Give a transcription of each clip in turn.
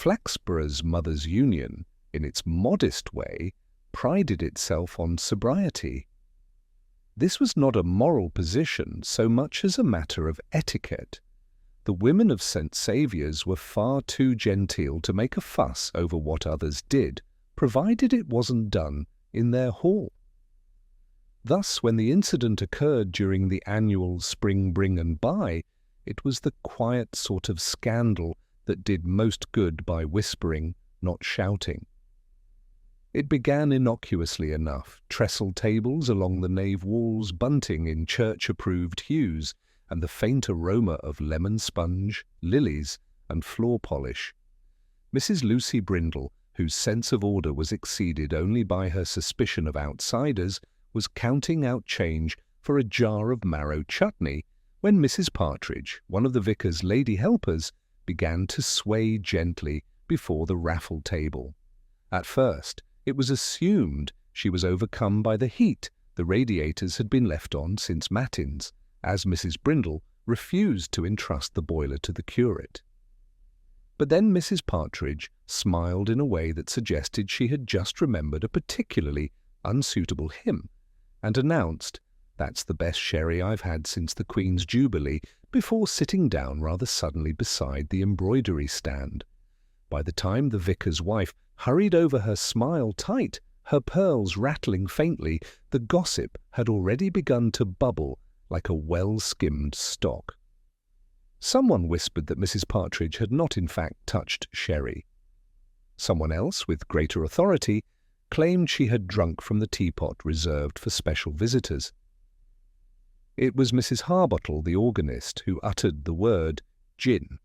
Flaxborough's Mothers' Union, in its modest way, prided itself on sobriety. This was not a moral position so much as a matter of etiquette. The women of St. Saviour's were far too genteel to make a fuss over what others did, provided it wasn't done in their hall. Thus, when the incident occurred during the annual spring bring and buy, it was the quiet sort of scandal that did most good by whispering, not shouting. It began innocuously enough, trestle tables along the nave walls, bunting in church-approved hues, and the faint aroma of lemon sponge, lilies, and floor polish. Mrs. Lucy Brindle, whose sense of order was exceeded only by her suspicion of outsiders, was counting out change for a jar of marrow chutney when Mrs. Partridge, one of the vicar's lady helpers, began to sway gently before the raffle table. At first, it was assumed she was overcome by the heat the radiators had been left on since matins, as Mrs. Brindle refused to entrust the boiler to the curate. But then Mrs. Partridge smiled in a way that suggested she had just remembered a particularly unsuitable hymn, and announced, "That's the best sherry I've had since the Queen's Jubilee," before sitting down rather suddenly beside the embroidery stand. By the time the vicar's wife hurried over her smile tight, her pearls rattling faintly, the gossip had already begun to bubble like a well-skimmed stock. Someone whispered that Mrs. Partridge had not in fact touched sherry. Someone else, with greater authority, claimed she had drunk from the teapot reserved for special visitors. It was Mrs. Harbottle, the organist, who uttered the word gin.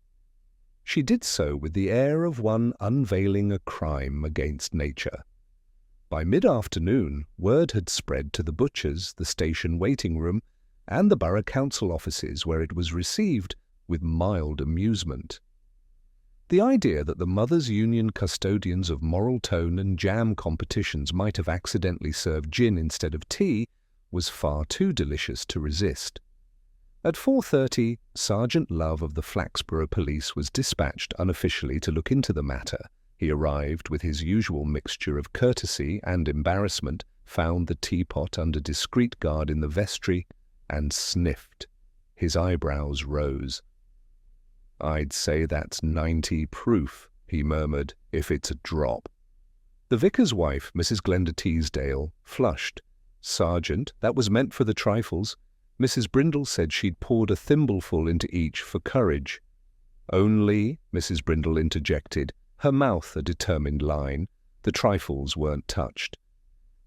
She did so with the air of one unveiling a crime against nature. By mid-afternoon, word had spread to the butcher's, the station waiting room, and the borough council offices, where it was received with mild amusement. The idea that the Mothers' Union custodians of moral tone and jam competitions might have accidentally served gin instead of tea was far too delicious to resist. At 4:30, Sergeant Love of the Flaxborough Police was dispatched unofficially to look into the matter. He arrived with his usual mixture of courtesy and embarrassment, found the teapot under discreet guard in the vestry, and sniffed. His eyebrows rose. "I'd say that's 90 proof," he murmured, "if it's a drop." The vicar's wife, Mrs. Glenda Teasdale, flushed. "Sergeant, that was meant for the trifles. Mrs. Brindle said she'd poured a thimbleful into each for courage." "Only," Mrs. Brindle interjected, her mouth a determined line, "the trifles weren't touched.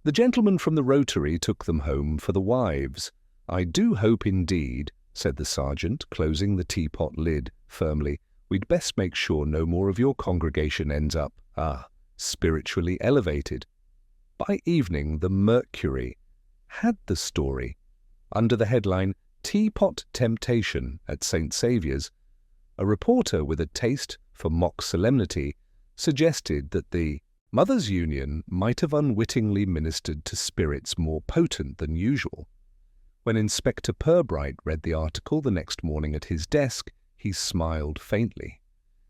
The gentleman from the Rotary took them home for the wives. I do hope indeed," said the sergeant, closing the teapot lid firmly, "we'd best make sure no more of your congregation ends up, spiritually elevated." By evening, the Mercury had the story. Under the headline, "Teapot Temptation at St. Saviour's," a reporter with a taste for mock solemnity suggested that the Mothers' Union might have unwittingly ministered to spirits more potent than usual. When Inspector Purbright read the article the next morning at his desk, he smiled faintly.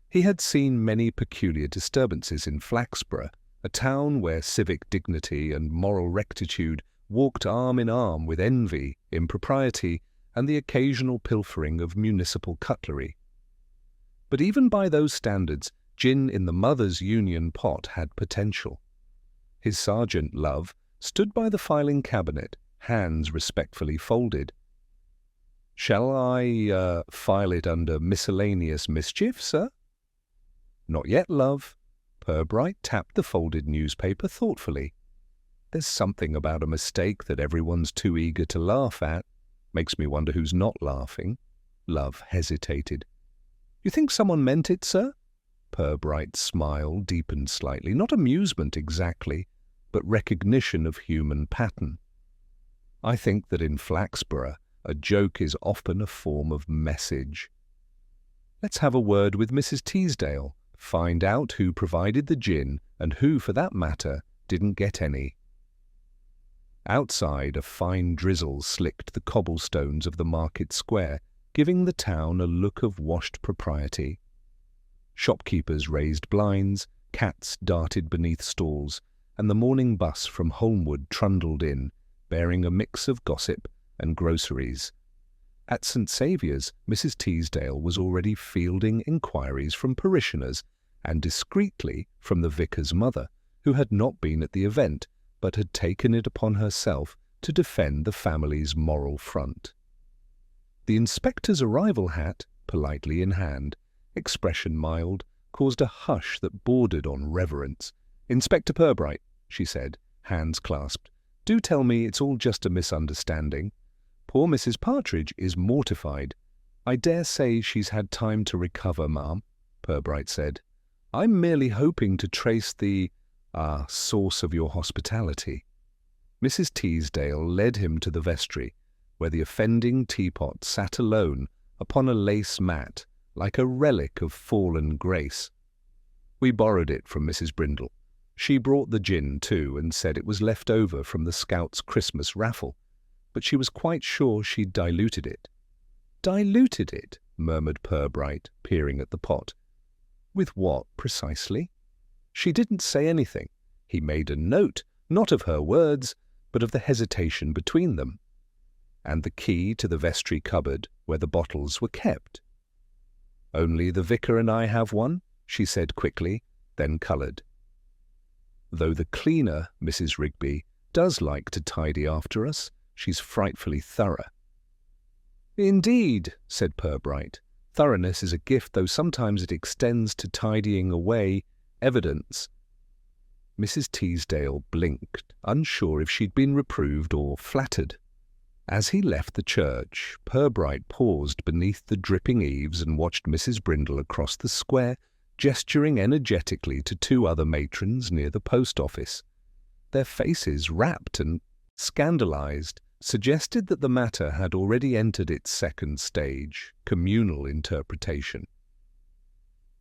He had seen many peculiar disturbances in Flaxborough, a town where civic dignity and moral rectitude walked arm in arm with envy, impropriety, and the occasional pilfering of municipal cutlery. But even by those standards, gin in the Mothers' Union pot had potential. His Sergeant Love stood by the filing cabinet, hands respectfully folded. "Shall I file it under miscellaneous mischief, sir?" "Not yet, Love." Purbright tapped the folded newspaper thoughtfully. "There's something about a mistake that everyone's too eager to laugh at. Makes me wonder who's not laughing." Love hesitated. "You think someone meant it, sir?" Purbright's smile deepened slightly, not amusement exactly, but recognition of human pattern. "I think that in Flaxborough, a joke is often a form of message. Let's have a word with Mrs. Teasdale, find out who provided the gin and who, for that matter, didn't get any." Outside, a fine drizzle slicked the cobblestones of the market square, giving the town a look of washed propriety. Shopkeepers raised blinds, cats darted beneath stalls, and the morning bus from Holmwood trundled in, bearing a mix of gossip and groceries. At St. Saviour's, Mrs. Teasdale was already fielding inquiries from parishioners, and discreetly from the vicar's mother, who had not been at the event, but had taken it upon herself to defend the family's moral front. The inspector's arrival hat, politely in hand, expression mild, caused a hush that bordered on reverence. "Inspector Purbright," she said, hands clasped, "do tell me it's all just a misunderstanding. Poor Mrs. Partridge is mortified." "I dare say she's had time to recover, ma'am," Purbright said. "I'm merely hoping to trace the source of your hospitality." Mrs. Teasdale led him to the vestry, where the offending teapot sat alone upon a lace mat, like a relic of fallen grace. "We borrowed it from Mrs. Brindle. She brought the gin, too, and said it was left over from the Scouts' Christmas raffle, but she was quite sure she'd diluted it." "Diluted it?" murmured Purbright, peering at the pot. "With what, precisely?" "She didn't say anything. He made a note, not of her words, but of the hesitation between them." "And the key to the vestry cupboard where the bottles were kept?" "Only the vicar and I have one," she said quickly, then coloured. "Though the cleaner, Mrs. Rigby, does like to tidy after us. She's frightfully thorough." "Indeed," said Purbright. "Thoroughness is a gift, though sometimes it extends to tidying away evidence." Mrs. Teasdale blinked, unsure if she'd been reproved or flattered. As he left the church, Purbright paused beneath the dripping eaves and watched Mrs. Brindle across the square, gesturing energetically to two other matrons near the post office. Their faces, rapt and scandalized, suggested that the matter had already entered its second stage, communal interpretation.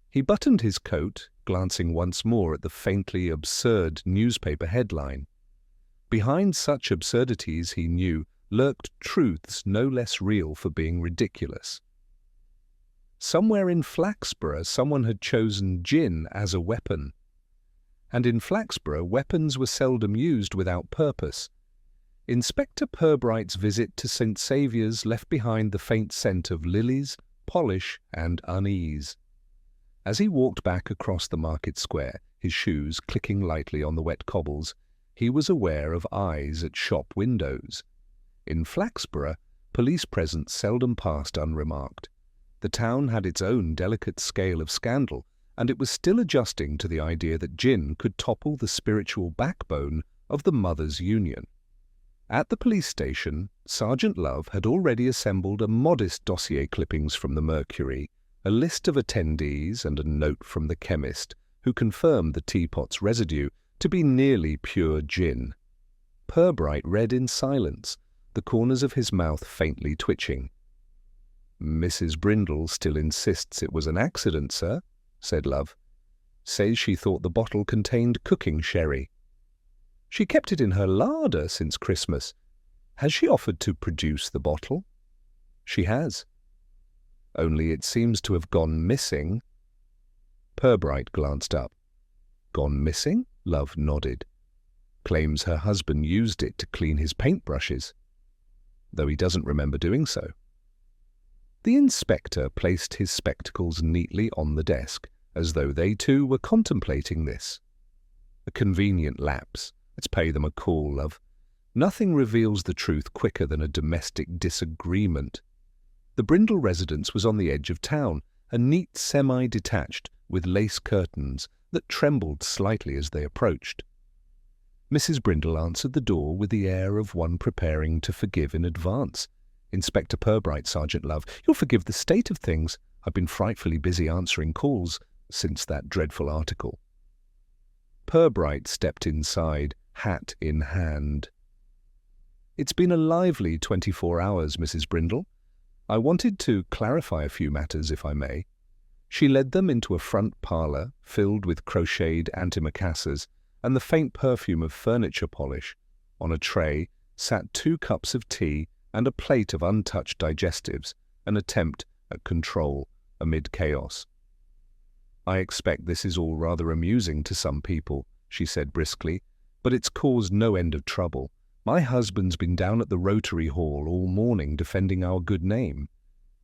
He buttoned his coat, glancing once more at the faintly absurd newspaper headline. Behind such absurdities, he knew, lurked truths no less real for being ridiculous. Somewhere in Flaxborough someone had chosen gin as a weapon. And in Flaxborough weapons were seldom used without purpose. Inspector Purbright's visit to St. Saviour's left behind the faint scent of lilies, polish, and unease. As he walked back across the market square, his shoes clicking lightly on the wet cobbles, he was aware of eyes at shop windows. In Flaxborough, police presence seldom passed unremarked. The town had its own delicate scale of scandal, and it was still adjusting to the idea that gin could topple the spiritual backbone of the Mothers' Union. At the police station, Sergeant Love had already assembled a modest dossier clippings from the Mercury, a list of attendees and a note from the chemist, who confirmed the teapot's residue to be nearly pure gin. Purbright read in silence, the corners of his mouth faintly twitching. "Mrs. Brindle still insists it was an accident, sir," said Love. "Says she thought the bottle contained cooking sherry. She kept it in her larder since Christmas. Has she offered to produce the bottle?" "She has. Only it seems to have gone missing." Purbright glanced up. "Gone missing?" Love nodded. "Claims her husband used it to clean his paintbrushes, though he doesn't remember doing so." The inspector placed his spectacles neatly on the desk, as though they too were contemplating this. "A convenient lapse. Let's pay them a call, Love. Nothing reveals the truth quicker than a domestic disagreement." The Brindle residence was on the edge of town, a neat semi-detached with lace curtains that trembled slightly as they approached. Mrs. Brindle answered the door with the air of one preparing to forgive in advance. "Inspector Purbright, Sergeant Love. You'll forgive the state of things. I've been frightfully busy answering calls since that dreadful article." Purbright stepped inside, hat in hand. "It's been a lively 24 hours, Mrs. Brindle. I wanted to clarify a few matters, if I may." She led them into a front parlour filled with crocheted antimacassars and the faint perfume of furniture polish. On a tray sat 2 cups of tea and a plate of untouched digestives, an attempt at control amid chaos. "I expect this is all rather amusing to some people," she said briskly, "but it's caused no end of trouble. My husband's been down at the Rotary Hall all morning defending our good name."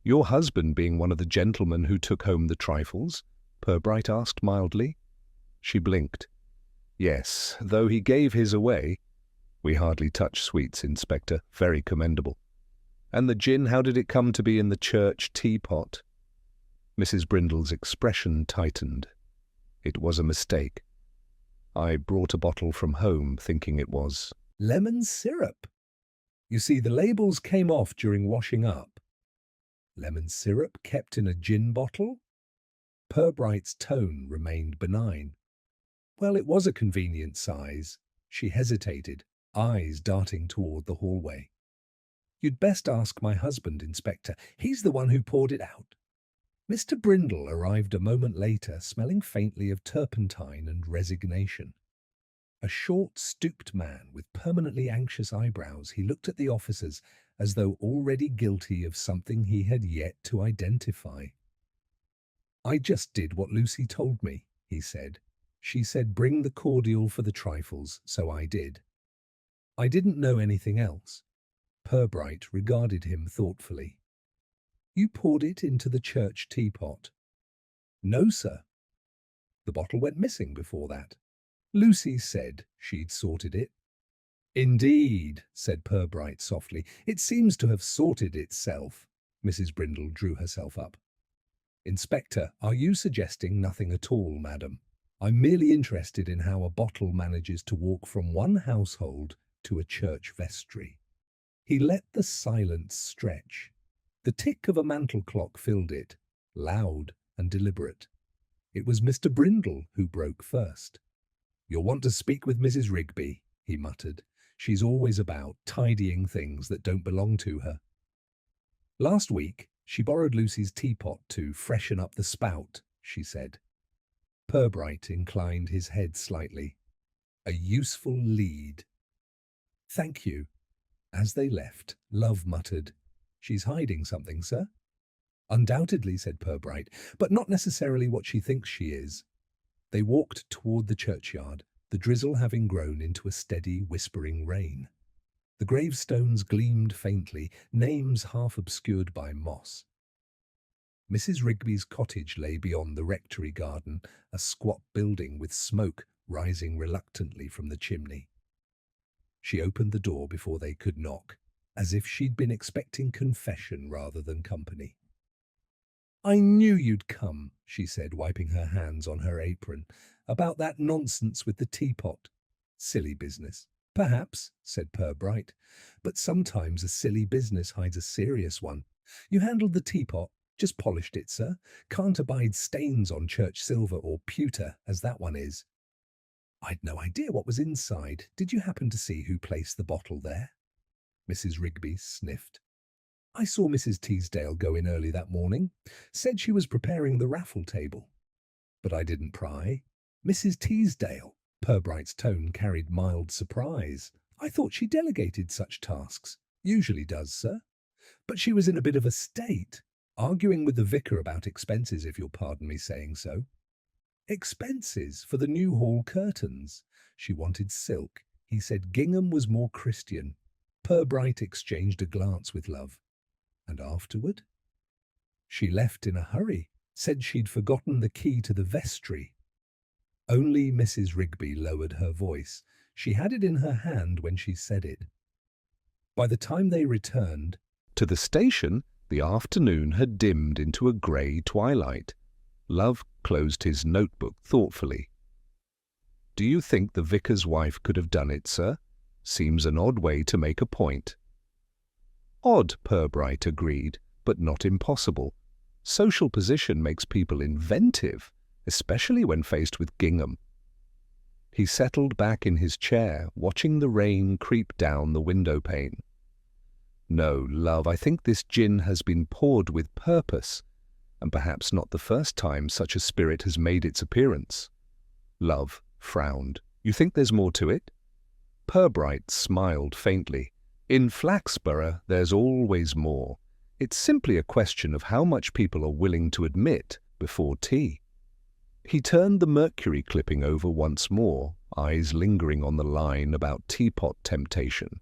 "Your husband being one of the gentlemen who took home the trifles?" Purbright asked mildly. She blinked. "Yes, though he gave his away." "We hardly touch sweets, Inspector. Very commendable." "And the gin, how did it come to be in the church teapot?" Mrs. Brindle's expression tightened. "It was a mistake. I brought a bottle from home thinking it was lemon syrup. You see, the labels came off during washing up." Lemon syrup kept in a gin bottle? Purbright's tone remained benign. "Well, it was a convenient size." She hesitated, eyes darting toward the hallway. "You'd best ask my husband, Inspector. He's the one who poured it out." Mr. Brindle arrived a moment later, smelling faintly of turpentine and resignation. A short, stooped man with permanently anxious eyebrows, he looked at the officers as though already guilty of something he had yet to identify. "I just did what Lucy told me," he said. "She said bring the cordial for the trifles, so I did. I didn't know anything else." Purbright regarded him thoughtfully. "You poured it into the church teapot?" "No, sir. The bottle went missing before that. Lucy said she'd sorted it." "Indeed," said Purbright softly. "It seems to have sorted itself." Mrs. Brindle drew herself up. "Inspector, are you suggesting nothing at all, madam? I'm merely interested in how a bottle manages to walk from one household to a church vestry." He let the silence stretch. The tick of a mantel clock filled it, loud and deliberate. It was Mr. Brindle who broke first. "You'll want to speak with Mrs. Rigby," he muttered. "She's always about, tidying things that don't belong to her. Last week, she borrowed Lucy's teapot to freshen up the spout," she said. Purbright inclined his head slightly. "A useful lead." "Thank you." As they left, Love muttered, "She's hiding something, sir." "Undoubtedly," said Purbright, "but not necessarily what she thinks she is." They walked toward the churchyard, the drizzle having grown into a steady, whispering rain. The gravestones gleamed faintly, names half obscured by moss. Mrs. Rigby's cottage lay beyond the rectory garden, a squat building with smoke rising reluctantly from the chimney. She opened the door before they could knock, as if she'd been expecting confession rather than company. "I knew you'd come," she said, wiping her hands on her apron. "About that nonsense with the teapot." "Silly business." "Perhaps," said Purbright, "but sometimes a silly business hides a serious one. You handled the teapot, just polished it, sir. Can't abide stains on church silver or pewter, as that one is." "I'd no idea what was inside. Did you happen to see who placed the bottle there?" Mrs. Rigby sniffed. "I saw Mrs. Teasdale go in early that morning. Said she was preparing the raffle table. But I didn't pry." "Mrs. Teasdale?" Purbright's tone carried mild surprise. "I thought she delegated such tasks." "Usually does, sir. But she was in a bit of a state, arguing with the vicar about expenses, if you'll pardon me saying so." "Expenses for the new hall curtains." She wanted silk. He said gingham was more Christian. Purbright exchanged a glance with Love. "And afterward?" "She left in a hurry. Said she'd forgotten the key to the vestry." Only Mrs. Rigby lowered her voice. She had it in her hand when she said it. By the time they returned to the station, the afternoon had dimmed into a grey twilight. Love closed his notebook thoughtfully. "Do you think the vicar's wife could have done it, sir? Seems an odd way to make a point." "Odd," Purbright agreed, "but not impossible. Social position makes people inventive, especially when faced with gingham." He settled back in his chair, watching the rain creep down the window pane. "No, Love, I think this gin has been poured with purpose, and perhaps not the first time such a spirit has made its appearance." Love frowned. "You think there's more to it?" Purbright smiled faintly. "In Flaxborough, there's always more. It's simply a question of how much people are willing to admit before tea." He turned the mercury clipping over once more, eyes lingering on the line about teapot temptation.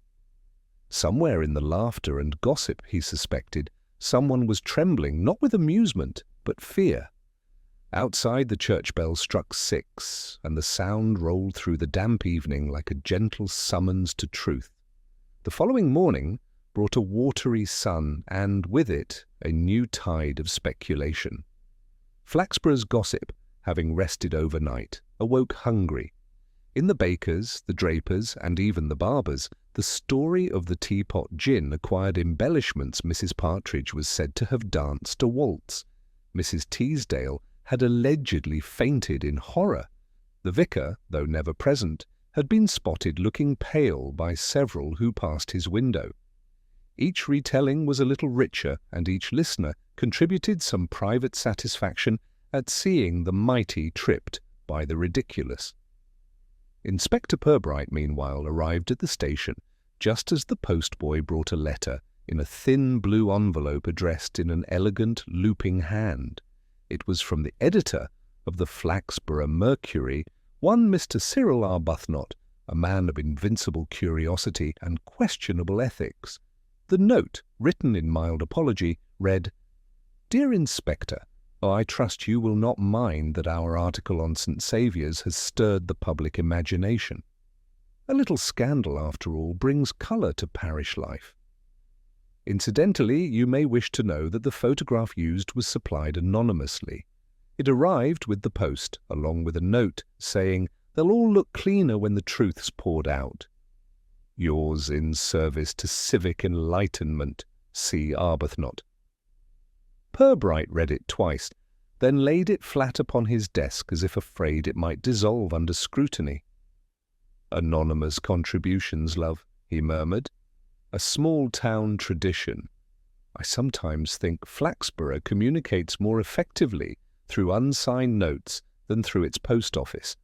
Somewhere in the laughter and gossip, he suspected, someone was trembling not with amusement, but fear. Outside, the church bell struck 6, and the sound rolled through the damp evening like a gentle summons to truth. The following morning brought a watery sun, and with it a new tide of speculation. Flaxborough's gossip, having rested overnight, awoke hungry. In the bakers, the drapers, and even the barbers, the story of the teapot gin acquired embellishments. Mrs. Partridge was said to have danced a waltz. Mrs. Teasdale had allegedly fainted in horror. The vicar, though never present, had been spotted looking pale by several who passed his window. Each retelling was a little richer, and each listener contributed some private satisfaction at seeing the mighty tripped by the ridiculous. Inspector Purbright, meanwhile, arrived at the station just as the postboy brought a letter in a thin blue envelope addressed in an elegant, looping hand. It was from the editor of the Flaxborough Mercury, one Mr. Cyril Arbuthnot, a man of invincible curiosity and questionable ethics. The note, written in mild apology, read, "Dear Inspector, I trust you will not mind that our article on St. Saviour's has stirred the public imagination. A little scandal, after all, brings colour to parish life. Incidentally, you may wish to know that the photograph used was supplied anonymously. It arrived with the post, along with a note saying, 'They'll all look cleaner when the truth's poured out. Yours in service to civic enlightenment, C. Arbuthnot.'" Purbright read it twice, then laid it flat upon his desk as if afraid it might dissolve under scrutiny. "Anonymous contributions, love," he murmured. "A small-town tradition. I sometimes think Flaxborough communicates more effectively through unsigned notes than through its post office."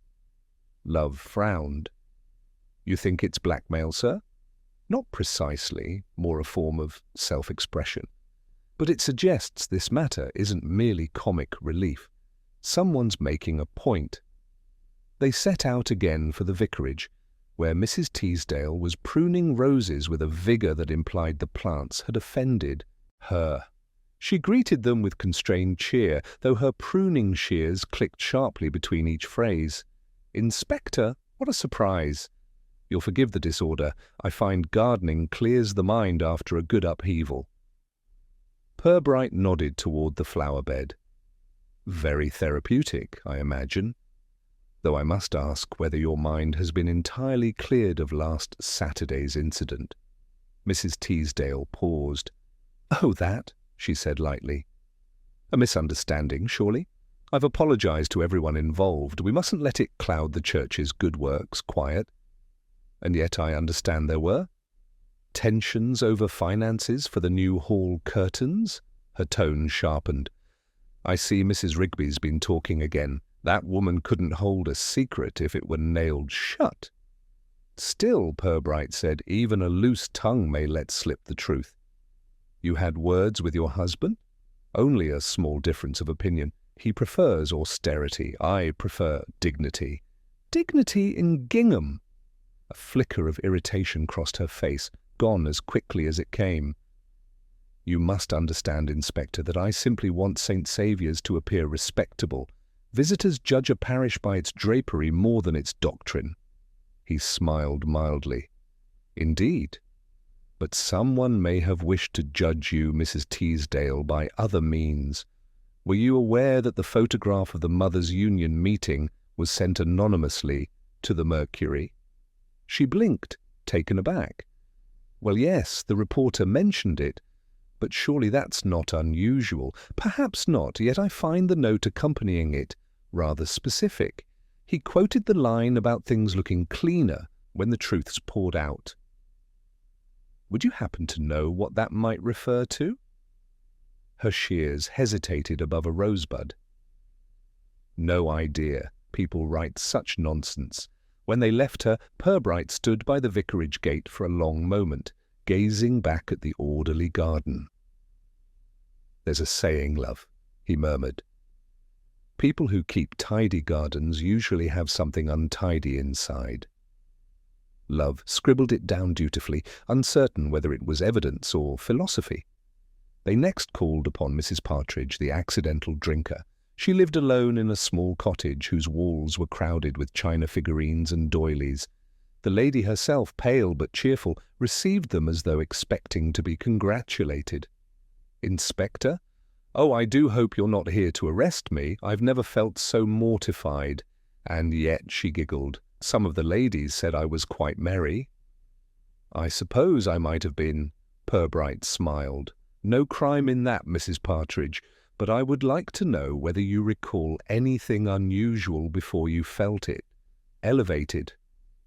Love frowned. "You think it's blackmail, sir?" "Not precisely, more a form of self-expression. But it suggests this matter isn't merely comic relief. Someone's making a point." They set out again for the vicarage, where Mrs. Teasdale was pruning roses with a vigour that implied the plants had offended her. She greeted them with constrained cheer, though her pruning shears clicked sharply between each phrase. "Inspector, what a surprise! You'll forgive the disorder. I find gardening clears the mind after a good upheaval." Purbright nodded toward the flower bed. "Very therapeutic, I imagine. Though I must ask whether your mind has been entirely cleared of last Saturday's incident." Mrs. Teasdale paused. "Oh, that," she said lightly. "A misunderstanding, surely? I've apologized to everyone involved. We mustn't let it cloud the church's good works, quiet. And yet I understand there were tensions over finances for the new hall curtains?" Her tone sharpened. "I see Mrs. Rigby's been talking again. That woman couldn't hold a secret if it were nailed shut." "Still," Purbright said, "even a loose tongue may let slip the truth. You had words with your husband?" "Only a small difference of opinion. He prefers austerity. I prefer dignity." "Dignity in gingham!" A flicker of irritation crossed her face, gone as quickly as it came. "You must understand, Inspector, that I simply want St. Saviour's to appear respectable. Visitors judge a parish by its drapery more than its doctrine." He smiled mildly. "Indeed. But someone may have wished to judge you, Mrs. Teasdale, by other means. Were you aware that the photograph of the Mothers' Union meeting was sent anonymously to the Mercury?" She blinked, taken aback. "Well, yes, the reporter mentioned it. But surely that's not unusual." "Perhaps not, yet I find the note accompanying it rather specific. He quoted the line about things looking cleaner when the truth's poured out. Would you happen to know what that might refer to?" Her shears hesitated above a rosebud. "No idea. People write such nonsense." When they left her, Purbright stood by the vicarage gate for a long moment, gazing back at the orderly garden. "There's a saying, love," he murmured. People who keep tidy gardens usually have something untidy inside. Love scribbled it down dutifully, uncertain whether it was evidence or philosophy. They next called upon Mrs. Partridge, the accidental drinker. She lived alone in a small cottage whose walls were crowded with china figurines and doilies. The lady herself, pale but cheerful, received them as though expecting to be congratulated. "Inspector? Oh, I do hope you're not here to arrest me. I've never felt so mortified." And yet, she giggled, some of the ladies said I was quite merry. "I suppose I might have been," Purbright smiled. "No crime in that, Mrs. Partridge, but I would like to know whether you recall anything unusual before you felt it. Elevated."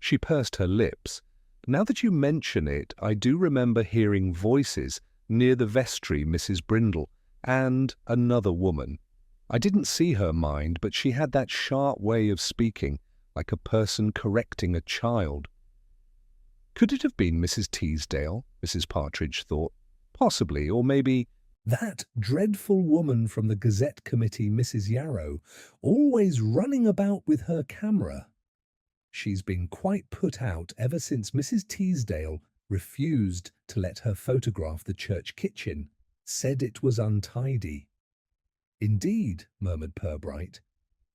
She pursed her lips. "Now that you mention it, I do remember hearing voices near the vestry, Mrs. Brindle, and another woman. I didn't see her mind, but she had that sharp way of speaking, like a person correcting a child." Could it have been Mrs. Teasdale? Mrs. Partridge thought. Possibly, or maybe That dreadful woman from the Gazette Committee, Mrs. Yarrow, always running about with her camera. She's been quite put out ever since Mrs. Teasdale refused to let her photograph the church kitchen, said it was untidy. "Indeed," murmured Purbright.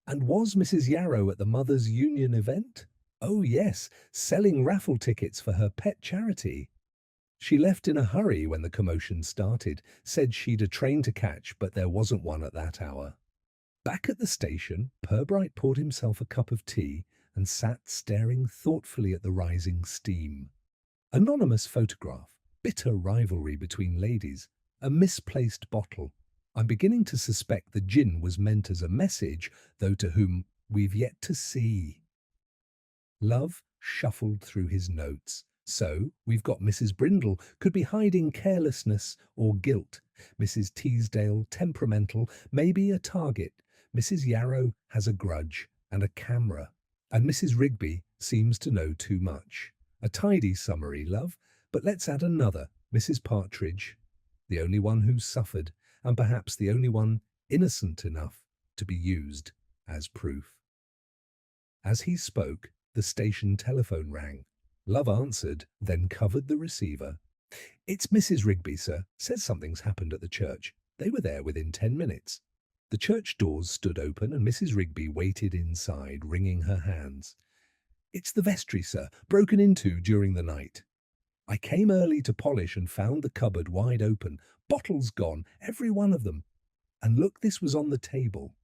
"And was Mrs. Yarrow at the Mothers' Union event?" "Oh, yes, selling raffle tickets for her pet charity. She left in a hurry when the commotion started, said she'd a train to catch, but there wasn't one at that hour." Back at the station, Purbright poured himself a cup of tea and sat staring thoughtfully at the rising steam. Anonymous photograph, bitter rivalry between ladies, a misplaced bottle. I'm beginning to suspect the gin was meant as a message, though to whom we've yet to see. Love shuffled through his notes. So, we've got Mrs. Brindle, could be hiding carelessness or guilt. Mrs. Teasdale, temperamental, maybe a target. Mrs. Yarrow has a grudge and a camera. And Mrs. Rigby seems to know too much. A tidy summary, love, but let's add another. Mrs. Partridge, the only one who's suffered, and perhaps the only one innocent enough to be used as proof. As he spoke, the station telephone rang. Love answered, then covered the receiver. "It's Mrs. Rigby, sir. Says something's happened at the church. They were there within 10 minutes. The church doors stood open and Mrs. Rigby waited inside, wringing her hands. "It's the vestry, sir, broken into during the night. I came early to polish and found the cupboard wide open, bottles gone, every one of them. And look, this was on the table."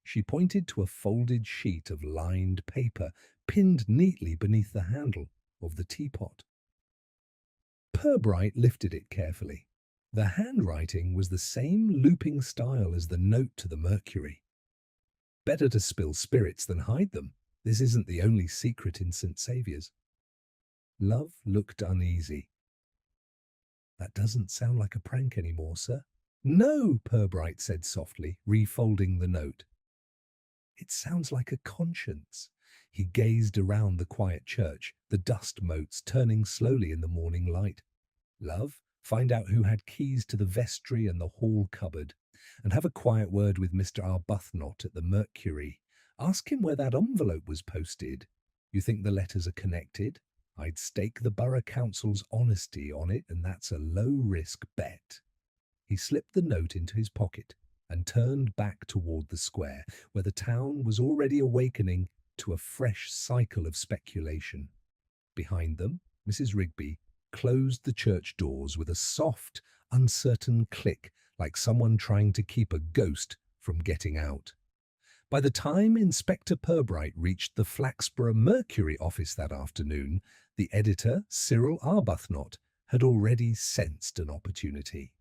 She pointed to a folded sheet of lined paper pinned neatly beneath the handle of the teapot. Purbright lifted it carefully. The handwriting was the same looping style as the note to the Mercury. "Better to spill spirits than hide them. This isn't the only secret in St. Saviour's." Love looked uneasy. "That doesn't sound like a prank anymore, sir." "No," Purbright said softly, refolding the note. "It sounds like a conscience." He gazed around the quiet church, the dust motes turning slowly in the morning light. "Love, find out who had keys to the vestry and the hall cupboard, and have a quiet word with Mr. Arbuthnot at the Mercury. Ask him where that envelope was posted. You think the letters are connected? I'd stake the borough council's honesty on it, and that's a low-risk bet." He slipped the note into his pocket and turned back toward the square, where the town was already awakening to a fresh cycle of speculation. Behind them, Mrs. Rigby closed the church doors with a soft, uncertain click, like someone trying to keep a ghost from getting out. By the time Inspector Purbright reached the Flaxborough Mercury office that afternoon, the editor, Cyril Arbuthnot, had already sensed an opportunity.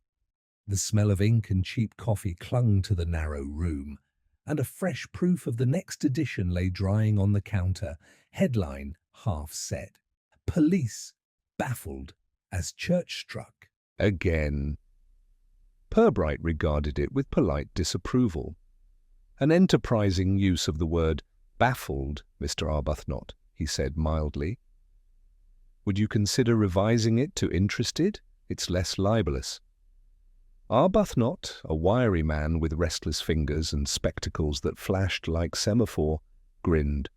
The smell of ink and cheap coffee clung to the narrow room, and a fresh proof of the next edition lay drying on the counter, headline half set. "Police baffled as church struck." Again. Purbright regarded it with polite disapproval. "An enterprising use of the word baffled, Mr. Arbuthnot," he said mildly. "Would you consider revising it to interested? It's less libelous." Arbuthnot, a wiry man with restless fingers and spectacles that flashed like semaphore, grinned.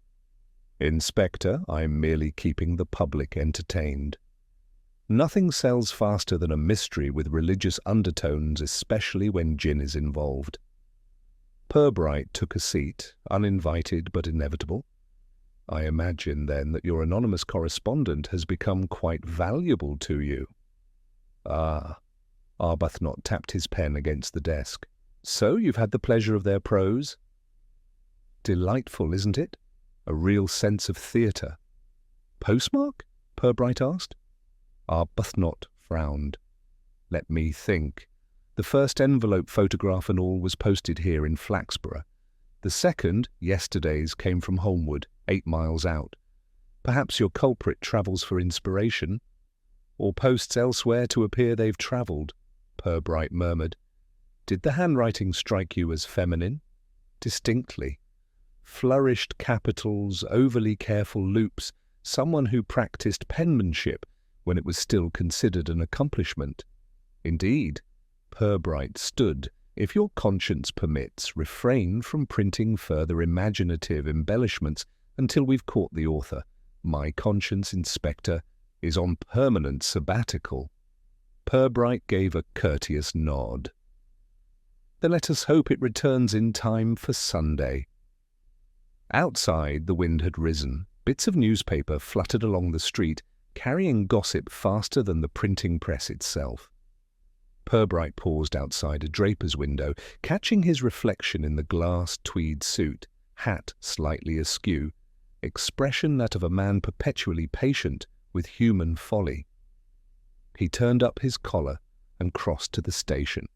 "Inspector, I'm merely keeping the public entertained. Nothing sells faster than a mystery with religious undertones, especially when gin is involved." Purbright took a seat, uninvited but inevitable. "I imagine, then, that your anonymous correspondent has become quite valuable to you." "Ah." Arbuthnot tapped his pen against the desk. "So you've had the pleasure of their prose?" "Delightful, isn't it? A real sense of theatre." "Postmark?" Purbright asked. Arbuthnot frowned. "Let me think. The first envelope photograph and all was posted here in Flaxborough. The second, yesterday's, came from Holmwood, 8 miles out. Perhaps your culprit travels for inspiration, or posts elsewhere to appear they've travelled," Purbright murmured. "Did the handwriting strike you as feminine?" "Distinctly. Flourished capitals, overly careful loops, someone who practised penmanship when it was still considered an accomplishment." "Indeed." Purbright stood. "If your conscience permits, refrain from printing further imaginative embellishments until we've caught the author. My conscience, Inspector, is on permanent sabbatical." Purbright gave a courteous nod. "Then let us hope it returns in time for Sunday." Outside, the wind had risen. Bits of newspaper fluttered along the street, carrying gossip faster than the printing press itself. Purbright paused outside a draper's window, catching his reflection in the glass tweed suit, hat slightly askew, expression that of a man perpetually patient with human folly. He turned up his collar and crossed to the station.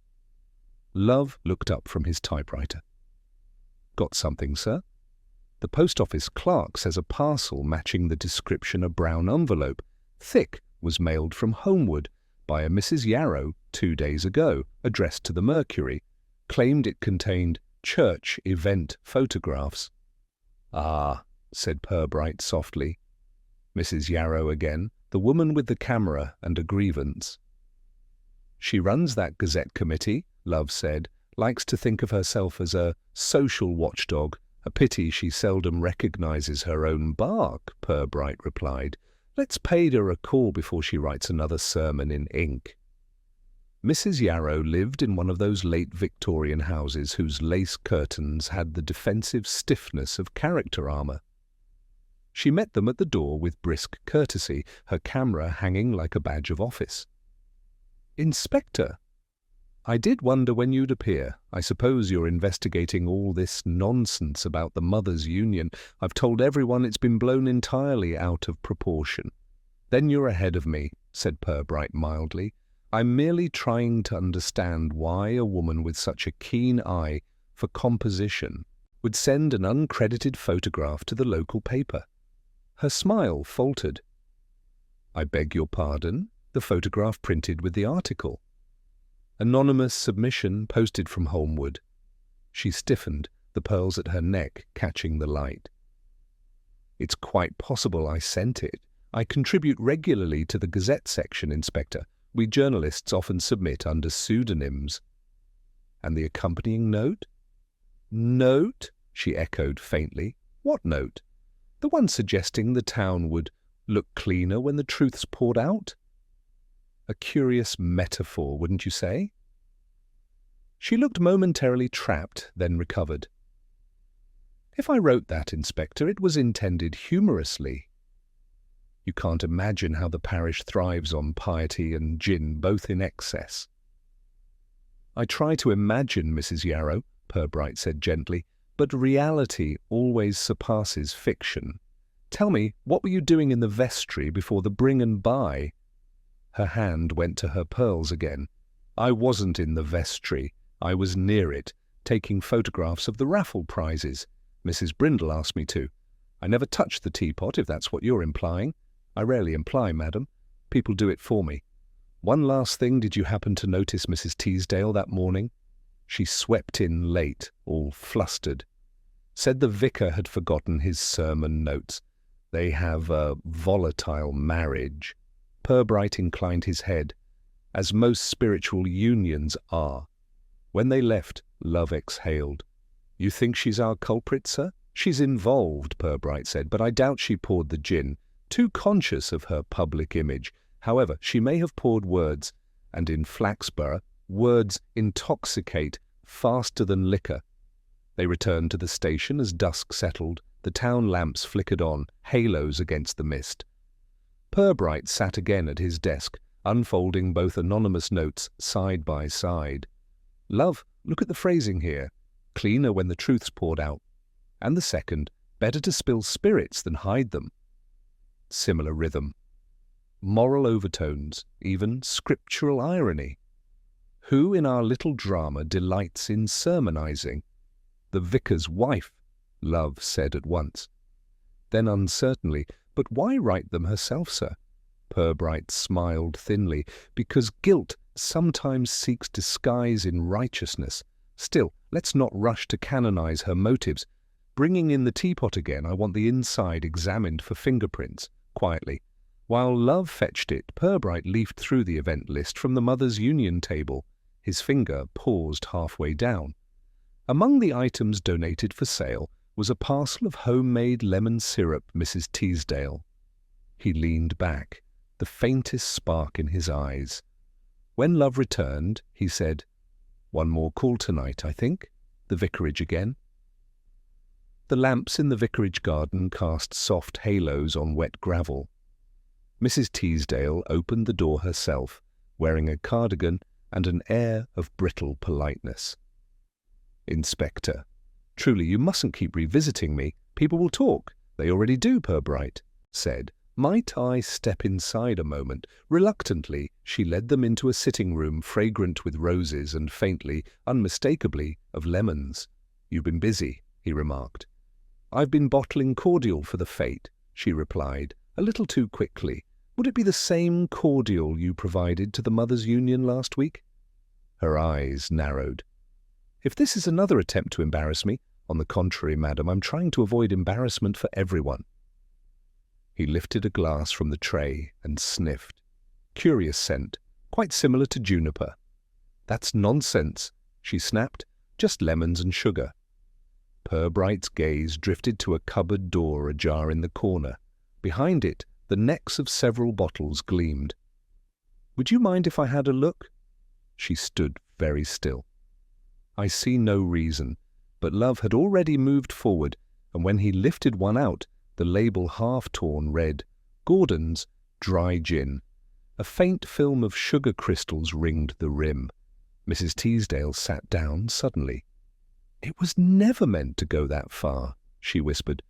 Love looked up from his typewriter. "Got something, sir?" "The post office clerk says a parcel matching the description a brown envelope, thick, was mailed from Holmwood by a Mrs. Yarrow 2 days ago, addressed to the Mercury, claimed it contained church event photographs." "Ah," said Purbright softly. "Mrs. Yarrow again, the woman with the camera and a grievance." "She runs that Gazette committee," Love said, "likes to think of herself as a social watchdog. A pity she seldom recognizes her own bark," Purbright replied. "Let's pay her a call before she writes another sermon in ink." Mrs. Yarrow lived in one of those late Victorian houses whose lace curtains had the defensive stiffness of character armour. She met them at the door with brisk courtesy, her camera hanging like a badge of office. "Inspector, I did wonder when you'd appear. I suppose you're investigating all this nonsense about the Mothers' Union. I've told everyone it's been blown entirely out of proportion." "Then you're ahead of me," said Purbright mildly. "I'm merely trying to understand why a woman with such a keen eye for composition would send an uncredited photograph to the local paper." Her smile faltered. "I beg your pardon? The photograph printed with the article." "Anonymous submission posted from Holmwood." She stiffened, the pearls at her neck catching the light. "It's quite possible I sent it. I contribute regularly to the Gazette section, Inspector. We journalists often submit under pseudonyms." "And the accompanying note?" "Note?" she echoed faintly. "What note?" "The one suggesting the town would look cleaner when the truth's poured out." A curious metaphor, wouldn't you say? She looked momentarily trapped, then recovered. "If I wrote that, Inspector, it was intended humorously. You can't imagine how the parish thrives on piety and gin, both in excess." "I try to imagine, Mrs. Yarrow," Purbright said gently, "but reality always surpasses fiction. Tell me, what were you doing in the vestry before the bring and buy?" Her hand went to her pearls again. "I wasn't in the vestry. I was near it, taking photographs of the raffle prizes. Mrs. Brindle asked me to. I never touched the teapot, if that's what you're implying. I rarely imply, madam. People do it for me. One last thing, did you happen to notice Mrs. Teasdale that morning? She swept in late, all flustered. Said the vicar had forgotten his sermon notes. They have a volatile marriage." Purbright inclined his head. as most spiritual unions are. When they left, Love exhaled. "You think she's our culprit, sir?" "She's involved," Purbright said, "but I doubt she poured the gin, too conscious of her public image. However, she may have poured words, and in Flaxborough, words intoxicate faster than liquor." They returned to the station as dusk settled. The town lamps flickered on, halos against the mist. Purbright sat again at his desk, unfolding both anonymous notes side by side. "Love, look at the phrasing here. Cleaner when the truth's poured out. And the second, better to spill spirits than hide them." Similar rhythm. Moral overtones, even scriptural irony. Who in our little drama delights in sermonizing? "The vicar's wife," Love said at once. Then uncertainly, "But why write them herself, sir?" Purbright smiled thinly. "Because guilt sometimes seeks disguise in righteousness. Still, let's not rush to canonize her motives. Bringing in the teapot again, I want the inside examined for fingerprints." Quietly, while Love fetched it, Purbright leafed through the event list from the Mothers' Union table. His finger paused halfway down. Among the items donated for sale was a parcel of homemade lemon syrup, Mrs. Teasdale. He leaned back, the faintest spark in his eyes. When Love returned, he said, "One more call tonight, I think. The vicarage again." The lamps in the vicarage garden cast soft halos on wet gravel. Mrs. Teasdale opened the door herself, wearing a cardigan and an air of brittle politeness. "Inspector, truly you mustn't keep revisiting me. People will talk." "They already do," Purbright said. "Might I step inside a moment?" Reluctantly, she led them into a sitting room fragrant with roses and faintly, unmistakably, of lemons. "You've been busy," he remarked. "I've been bottling cordial for the fete," she replied, a little too quickly. "Would it be the same cordial you provided to the Mothers' Union last week?" Her eyes narrowed. "If this is another attempt to embarrass me, on the contrary, madam, I'm trying to avoid embarrassment for everyone." He lifted a glass from the tray and sniffed. Curious scent, quite similar to juniper. "That's nonsense," she snapped. "Just lemons and sugar." Purbright's gaze drifted to a cupboard door ajar in the corner. Behind it, the necks of several bottles gleamed. "Would you mind if I had a look?" She stood very still. "I see no reason," but Love had already moved forward, and when he lifted one out, the label half-torn read, "Gordon's Dry Gin." A faint film of sugar crystals ringed the rim. Mrs. Teasdale sat down suddenly. "It was never meant to go that far," she whispered.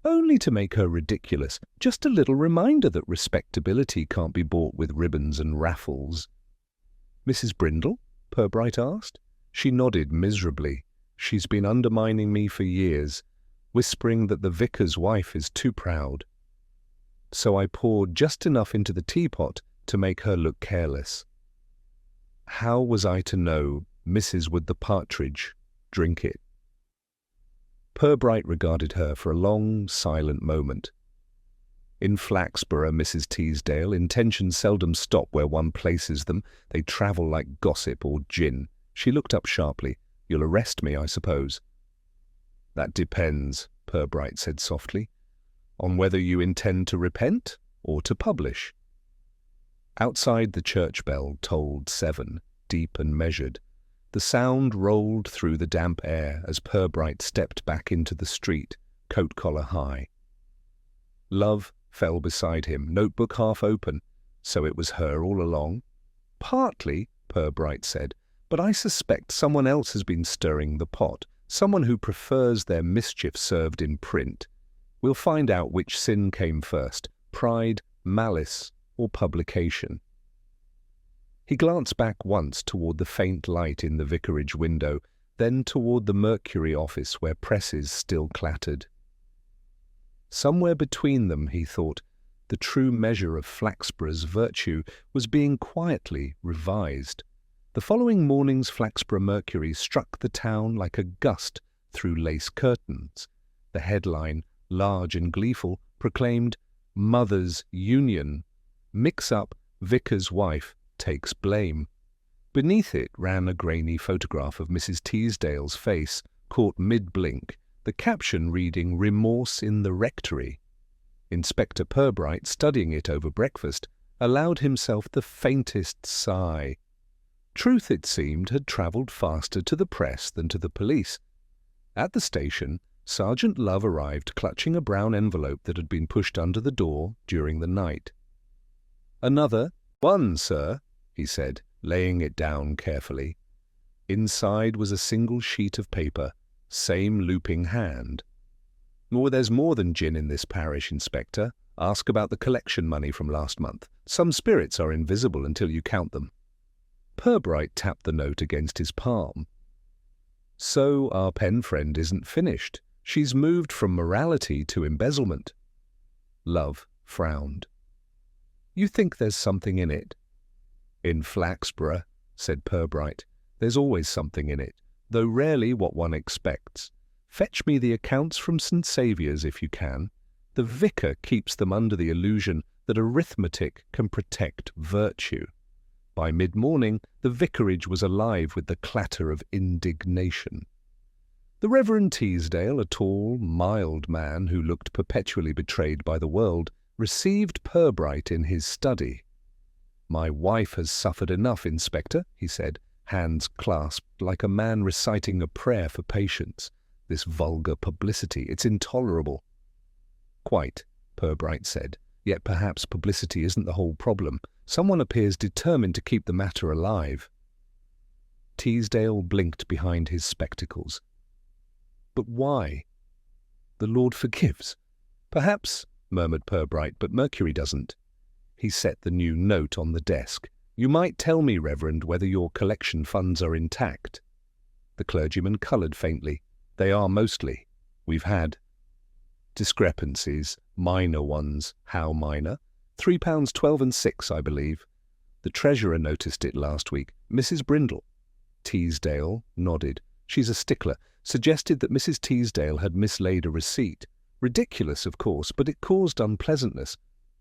"Only to make her ridiculous. Just a little reminder that respectability can't be bought with ribbons and raffles." "Mrs. Brindle?" Purbright asked. She nodded miserably. "She's been undermining me for years, whispering that the vicar's wife is too proud. So I poured just enough into the teapot to make her look careless. How was I to know Mrs. Wood the Partridge drink it?" Purbright regarded her for a long, silent moment. In Flaxborough, Mrs. Teasdale, intentions seldom stop where one places them. They travel like gossip or gin. She looked up sharply. "You'll arrest me, I suppose?" "That depends," Purbright said softly, "on whether you intend to repent or to publish." Outside, the church bell tolled 7, deep and measured. The sound rolled through the damp air as Purbright stepped back into the street, coat collar high. Love fell beside him, notebook half open. "So it was her all along?" "Partly," Purbright said, "but I suspect someone else has been stirring the pot, someone who prefers their mischief served in print. We'll find out which sin came first, pride, malice, or publication." He glanced back once toward the faint light in the vicarage window, then toward the Mercury office where presses still clattered. Somewhere between them, he thought, the true measure of Flaxborough's virtue was being quietly revised. The following morning's Flaxborough Mercury struck the town like a gust through lace curtains. The headline, large and gleeful, proclaimed, "Mothers' Union. Mix up vicar's wife takes blame. Beneath it ran a grainy photograph of Mrs. Teasdale's face, caught mid-blink, the caption reading "Remorse in the Rectory." Inspector Purbright, studying it over breakfast, allowed himself the faintest sigh. Truth, it seemed, had travelled faster to the press than to the police. At the station, Sergeant Love arrived clutching a brown envelope that had been pushed under the door during the night. "Another one, sir," he said, laying it down carefully. Inside was a single sheet of paper, same looping hand. "There's more than gin in this parish, Inspector. Ask about the collection money from last month. Some spirits are invisible until you count them." Purbright tapped the note against his palm. "So our pen friend isn't finished. She's moved from morality to embezzlement." Love frowned. "You think there's something in it?" "In Flaxborough," said Purbright, "there's always something in it, though rarely what one expects. Fetch me the accounts from St. Saviour's if you can. The vicar keeps them under the illusion that arithmetic can protect virtue." By mid-morning, the vicarage was alive with the clatter of indignation. The Reverend Teasdale, a tall, mild man who looked perpetually betrayed by the world, received Purbright in his study. "My wife has suffered enough, Inspector," he said, hands clasped like a man reciting a prayer for patience. "This vulgar publicity, it's intolerable." "Quite," Purbright said. "Yet perhaps publicity isn't the whole problem. Someone appears determined to keep the matter alive." Teasdale blinked behind his spectacles. "But why?" "The Lord forgives." "Perhaps," murmured Purbright, "but Mercury doesn't." He set the new note on the desk. "You might tell me, Reverend, whether your collection funds are intact." The clergyman coloured faintly. "They are mostly. We've had discrepancies, minor ones." "How minor?" £3.12 and 6, I believe. The treasurer noticed it last week. Mrs. Brindle. Teasdale nodded. "She's a stickler. Suggested that Mrs. Teasdale had mislaid a receipt. Ridiculous, of course, but it caused unpleasantness."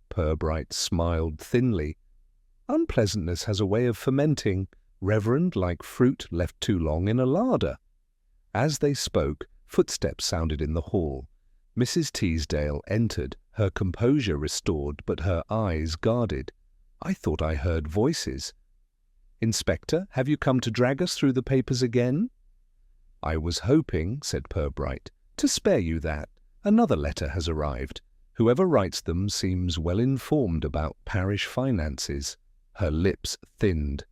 Purbright smiled thinly. "Unpleasantness has a way of fermenting, Reverend, like fruit left too long in a larder." As they spoke, footsteps sounded in the hall. Mrs. Teasdale entered, her composure restored, but her eyes guarded. "I thought I heard voices." "Inspector, have you come to drag us through the papers again?" "I was hoping," said Purbright, "to spare you that. Another letter has arrived. Whoever writes them seems well informed about parish finances." Her lips thinned.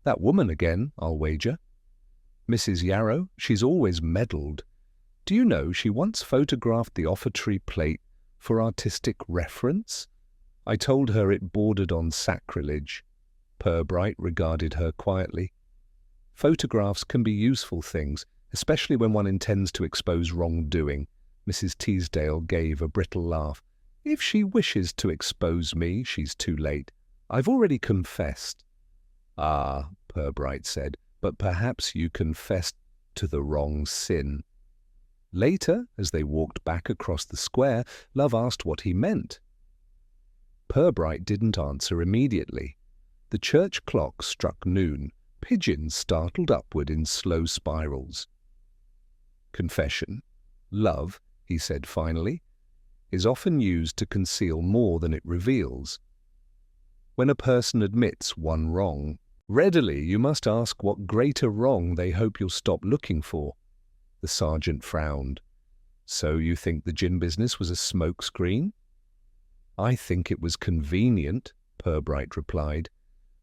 "That woman again, I'll wager." "Mrs. Yarrow, she's always meddled. Do you know she once photographed the offertory plate for artistic reference? I told her it bordered on sacrilege." Purbright regarded her quietly. "Photographs can be useful things, especially when one intends to expose wrongdoing." Mrs. Teasdale gave a brittle laugh. "If she wishes to expose me, she's too late. I've already confessed." "Ah," Purbright said, "but perhaps you confessed to the wrong sin." Later, as they walked back across the square, Love asked what he meant. Purbright didn't answer immediately. The church clock struck noon. Pigeons startled upward in slow spirals. "Confession, love," he said finally, "is often used to conceal more than it reveals. When a person admits one wrong, readily you must ask what greater wrong they hope you'll stop looking for." The sergeant frowned. "So you think the gin business was a smokescreen?" "I think it was convenient," Purbright replied.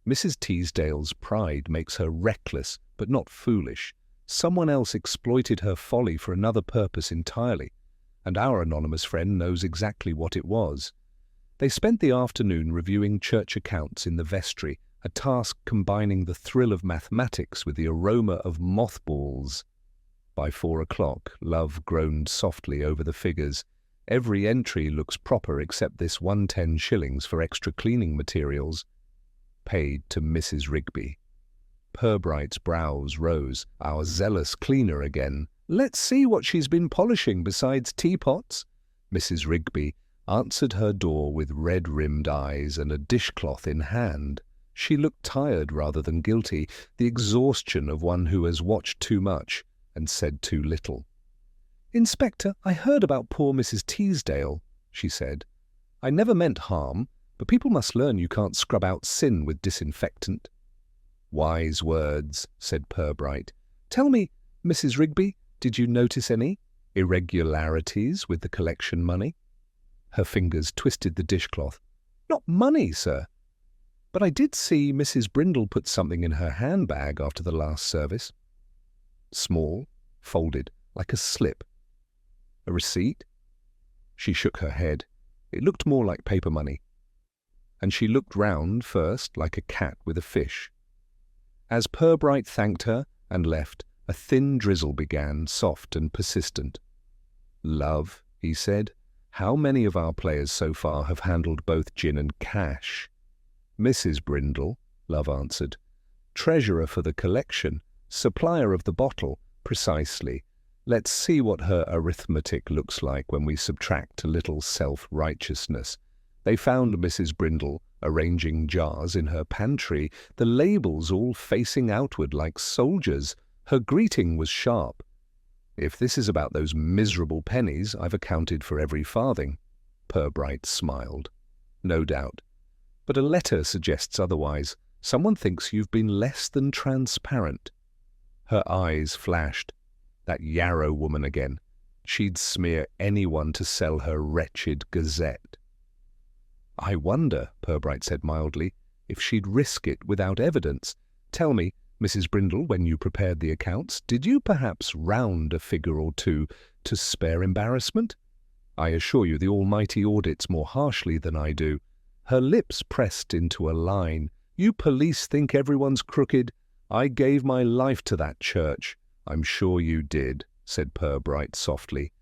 "Mrs. Teasdale's pride makes her reckless, but not foolish. Someone else exploited her folly for another purpose entirely, and our anonymous friend knows exactly what it was." They spent the afternoon reviewing church accounts in the vestry, a task combining the thrill of mathematics with the aroma of mothballs. By 4 o'clock, Love groaned softly over the figures. "Every entry looks proper except this 110 shillings for extra cleaning materials. Paid to Mrs. Rigby." Purbright's brows rose. "Our zealous cleaner again. Let's see what she's been polishing besides teapots." Mrs. Rigby answered her door with red-rimmed eyes and a dishcloth in hand. She looked tired rather than guilty, the exhaustion of one who has watched too much and said too little. "Inspector, I heard about poor Mrs. Teasdale," she said. "I never meant harm, but people must learn you can't scrub out sin with disinfectant." "Wise words," said Purbright. "Tell me, Mrs. Rigby, did you notice any irregularities with the collection money?" Her fingers twisted the dishcloth. "Not money, sir. But I did see Mrs. Brindle put something in her handbag after the last service. Small, folded, like a slip. A receipt?" She shook her head. It looked more like paper money. And she looked round first like a cat with a fish. As Purbright thanked her and left, a thin drizzle began, soft and persistent. "Love," he said, "how many of our players so far have handled both gin and cash?" "Mrs. Brindle," Love answered. "Treasurer for the collection, supplier of the bottle, precisely. Let's see what her arithmetic looks like when we subtract a little self-righteousness. They found Mrs. Brindle arranging jars in her pantry, the labels all facing outward like soldiers. Her greeting was sharp. If this is about those miserable pennies, I've accounted for every farthing." Purbright smiled. "No doubt. But a letter suggests otherwise. Someone thinks you've been less than transparent." Her eyes flashed. That Yarrow woman again. She'd smear anyone to sell her wretched Gazette. "I wonder," Purbright said mildly, "if she'd risk it without evidence. Tell me, Mrs. Brindle, when you prepared the accounts, did you perhaps round a figure or two to spare embarrassment? I assure you the Almighty audits more harshly than I do." Her lips pressed into a line. "You police think everyone's crooked. I gave my life to that church." "I'm sure you did," said Purbright softly.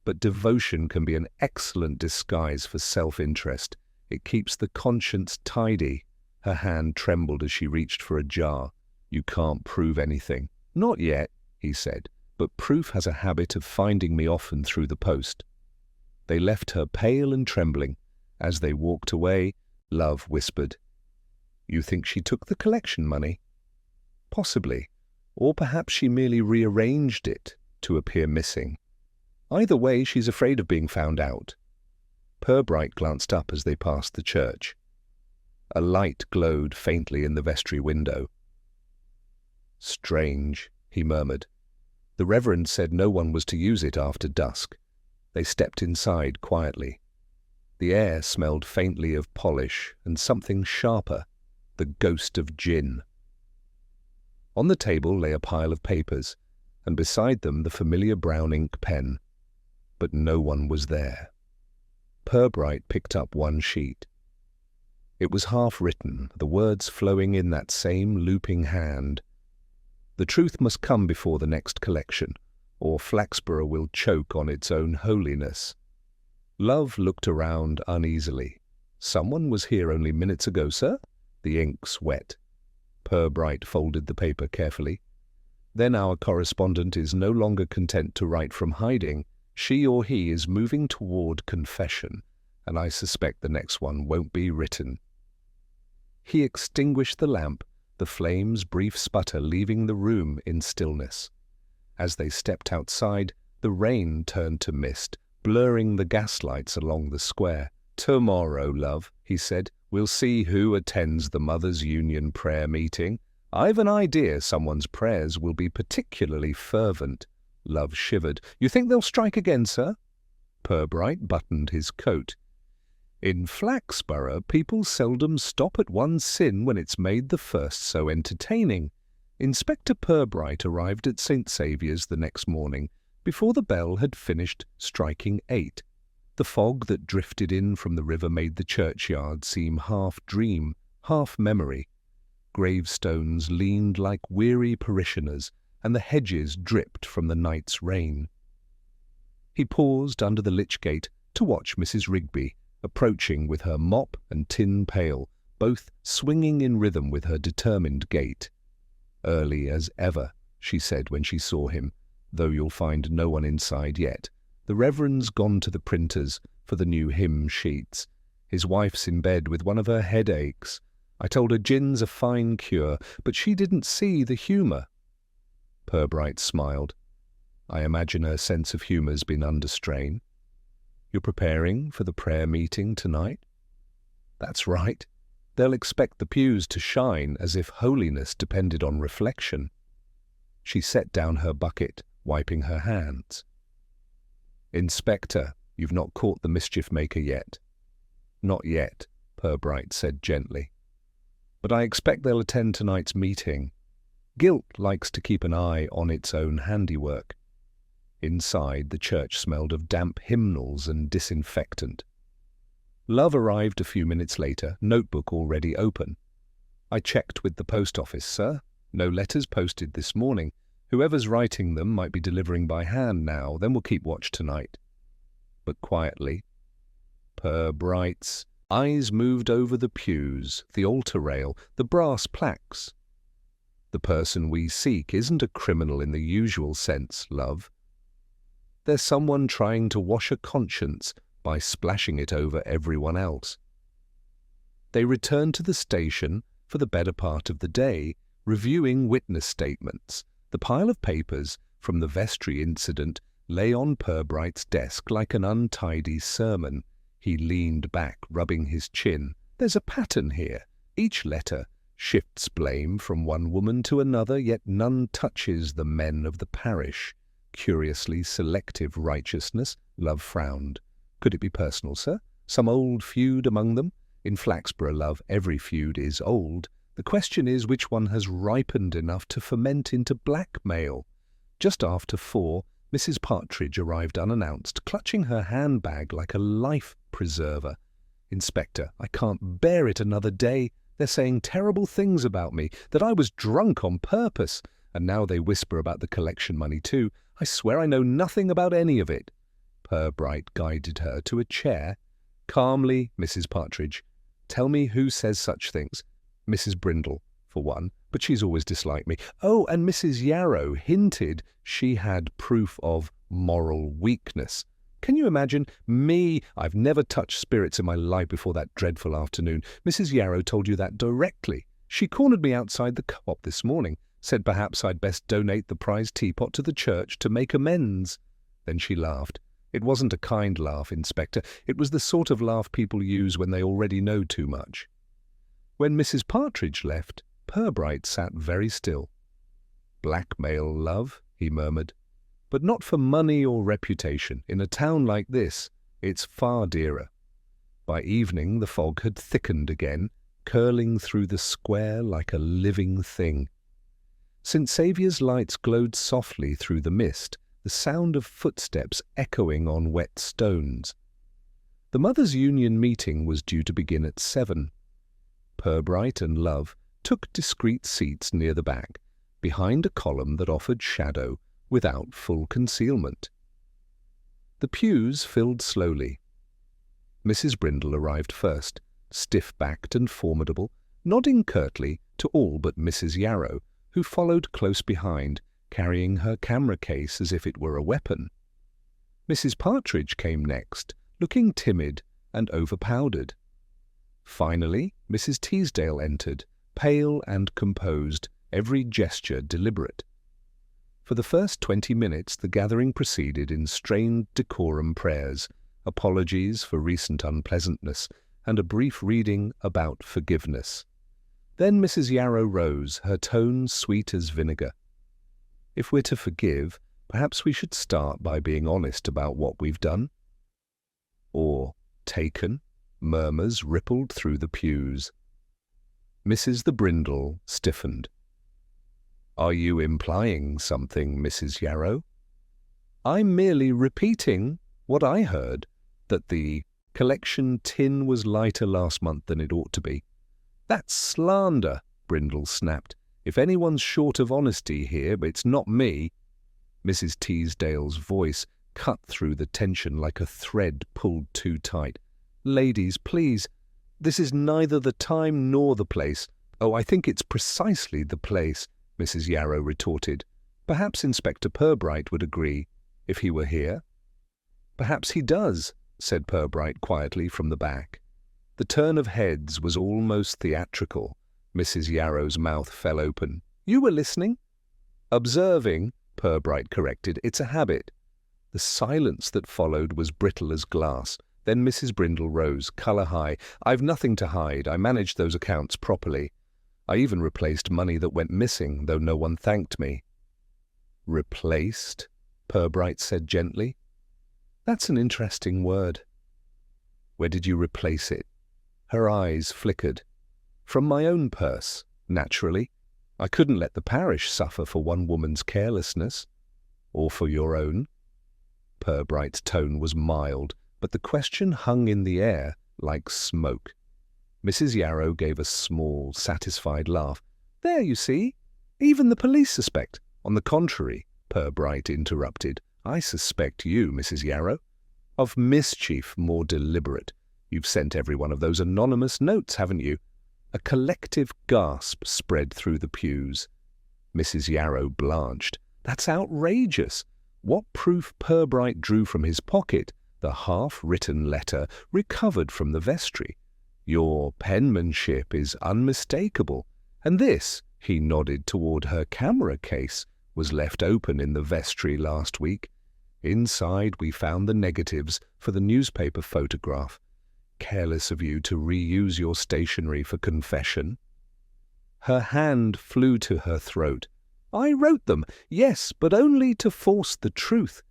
"But devotion can be an excellent disguise for self-interest. It keeps the conscience tidy." Her hand trembled as she reached for a jar. "You can't prove anything." "Not yet," he said, "but proof has a habit of finding me often through the post." They left her pale and trembling. As they walked away, Love whispered, "You think she took the collection money?" "Possibly. Or perhaps she merely rearranged it to appear missing. Either way, she's afraid of being found out." Purbright glanced up as they passed the church. A light glowed faintly in the vestry window. "Strange," he murmured. The Reverend said no one was to use it after dusk. They stepped inside quietly. The air smelled faintly of polish and something sharper, the ghost of gin. On the table lay a pile of papers, and beside them the familiar brown ink pen. But no one was there. Purbright picked up one sheet. It was half-written, the words flowing in that same looping hand. "The truth must come before the next collection, or Flaxborough will choke on its own holiness." Love looked around uneasily. "Someone was here only minutes ago, sir?" The ink's wet. Purbright folded the paper carefully. "Then our correspondent is no longer content to write from hiding. She or he is moving toward confession, and I suspect the next one won't be written." He extinguished the lamp, the flame's brief sputter leaving the room in stillness. As they stepped outside, the rain turned to mist, blurring the gaslights along the square. "Tomorrow, love," he said, "we'll see who attends the Mothers' Union prayer meeting. I've an idea someone's prayers will be particularly fervent." Love shivered. "You think they'll strike again, sir?" Purbright buttoned his coat. "In Flaxborough, people seldom stop at one sin when it's made the first so entertaining." Inspector Purbright arrived at St. Saviour's the next morning, before the bell had finished striking 8. The fog that drifted in from the river made the churchyard seem half dream, half memory. Gravestones leaned like weary parishioners, and the hedges dripped from the night's rain. He paused under the lich gate to watch Mrs. Rigby, approaching with her mop and tin pail, both swinging in rhythm with her determined gait. "Early as ever," she said when she saw him, "though you'll find no one inside yet. The Reverend's gone to the printers for the new hymn sheets. His wife's in bed with one of her headaches. I told her gin's a fine cure, but she didn't see the humour. Purbright smiled. I imagine her sense of humour's been under strain. You're preparing for the prayer meeting tonight? That's right. They'll expect the pews to shine as if holiness depended on reflection. She set down her bucket, wiping her hands. Inspector, you've not caught the mischief-maker yet. Not yet, Purbright said gently. But I expect they'll attend tonight's meeting. Guilt likes to keep an eye on its own handiwork. Inside, the church smelled of damp hymnals and disinfectant. Love arrived a few minutes later, notebook already open. I checked with the post office, sir. No letters posted this morning. Whoever's writing them might be delivering by hand now, then we'll keep watch tonight. But quietly, Purbright's eyes moved over the pews, the altar rail, the brass plaques. The person we seek isn't a criminal in the usual sense, love. There's someone trying to wash a conscience by splashing it over everyone else. They returned to the station for the better part of the day, reviewing witness statements. The pile of papers from the vestry incident lay on Purbright's desk like an untidy sermon. He leaned back, rubbing his chin. There's a pattern here. Each letter shifts blame from one woman to another, yet none touches the men of the parish. Curiously selective righteousness. Love frowned. Could it be personal, sir? Some old feud among them? In Flaxborough, love, every feud is old. The question is which one has ripened enough to ferment into blackmail. Just after 4, Mrs. Partridge arrived unannounced, clutching her handbag like a life-preserver. Inspector, I can't bear it another day. They're saying terrible things about me, that I was drunk on purpose. And now they whisper about the collection money too. I swear I know nothing about any of it. Purbright guided her to a chair. Calmly, Mrs. Partridge. Tell me who says such things. Mrs. Brindle, for one, but she's always disliked me. Oh, and Mrs. Yarrow hinted she had proof of moral weakness. Can you imagine? Me, I've never touched spirits in my life before that dreadful afternoon. Mrs. Yarrow told you that directly. She cornered me outside the co-op this morning, said perhaps I'd best donate the prize teapot to the church to make amends. Then she laughed. It wasn't a kind laugh, Inspector. It was the sort of laugh people use when they already know too much. When Mrs. Partridge left, Purbright sat very still. Blackmail, love, he murmured. But not for money or reputation. In a town like this, it's far dearer. By evening the fog had thickened again, curling through the square like a living thing. St. Saviour's lights glowed softly through the mist, the sound of footsteps echoing on wet stones. The Mothers' Union meeting was due to begin at 7. Purbright and Love took discreet seats near the back, behind a column that offered shadow without full concealment. The pews filled slowly. Mrs. Brindle arrived first, stiff-backed and formidable, nodding curtly to all but Mrs. Yarrow, who followed close behind, carrying her camera case as if it were a weapon. Mrs. Partridge came next, looking timid and overpowdered. Finally, Mrs. Teasdale entered, pale and composed, every gesture deliberate. For the first 20 minutes the gathering proceeded in strained decorum prayers, apologies for recent unpleasantness, and a brief reading about forgiveness. Then Mrs. Yarrow rose, her tone sweet as vinegar. If we're to forgive, perhaps we should start by being honest about what we've done. Or taken. Murmurs rippled through the pews. Mrs. the Brindle stiffened. Are you implying something, Mrs. Yarrow? I'm merely repeating what I heard, that the collection tin was lighter last month than it ought to be. That's slander, Brindle snapped. If anyone's short of honesty here, it's not me. Mrs. Teasdale's voice cut through the tension like a thread pulled too tight. Ladies, please, this is neither the time nor the place. Oh, I think it's precisely the place, Mrs. Yarrow retorted. Perhaps Inspector Purbright would agree, if he were here. Perhaps he does, said Purbright quietly from the back. The turn of heads was almost theatrical. Mrs. Yarrow's mouth fell open. "You were listening?" "Observing," Purbright corrected. "It's a habit." The silence that followed was brittle as glass. Then Mrs. Brindle rose, colour high. "I've nothing to hide. I managed those accounts properly. I even replaced money that went missing, though no one thanked me." "Replaced?" Purbright said gently. "That's an interesting word." "Where did you replace it?" Her eyes flickered. "From my own purse, naturally. I couldn't let the parish suffer for one woman's carelessness." "Or for your own?" Purbright's tone was mild, but the question hung in the air like smoke. Mrs. Yarrow gave a small, satisfied laugh. "There, you see. Even the police suspect." "On the contrary," Purbright interrupted, "I suspect you, Mrs. Yarrow, of mischief more deliberate. You've sent every one of those anonymous notes, haven't you?" A collective gasp spread through the pews. Mrs. Yarrow blanched. "That's outrageous." What proof Purbright drew from his pocket, the half-written letter recovered from the vestry. "Your penmanship is unmistakable. And this," he nodded toward her camera case, "was left open in the vestry last week. Inside we found the negatives for the newspaper photograph. Careless of you to reuse your stationery for confession." Her hand flew to her throat. "I wrote them, yes, but only to force the truth.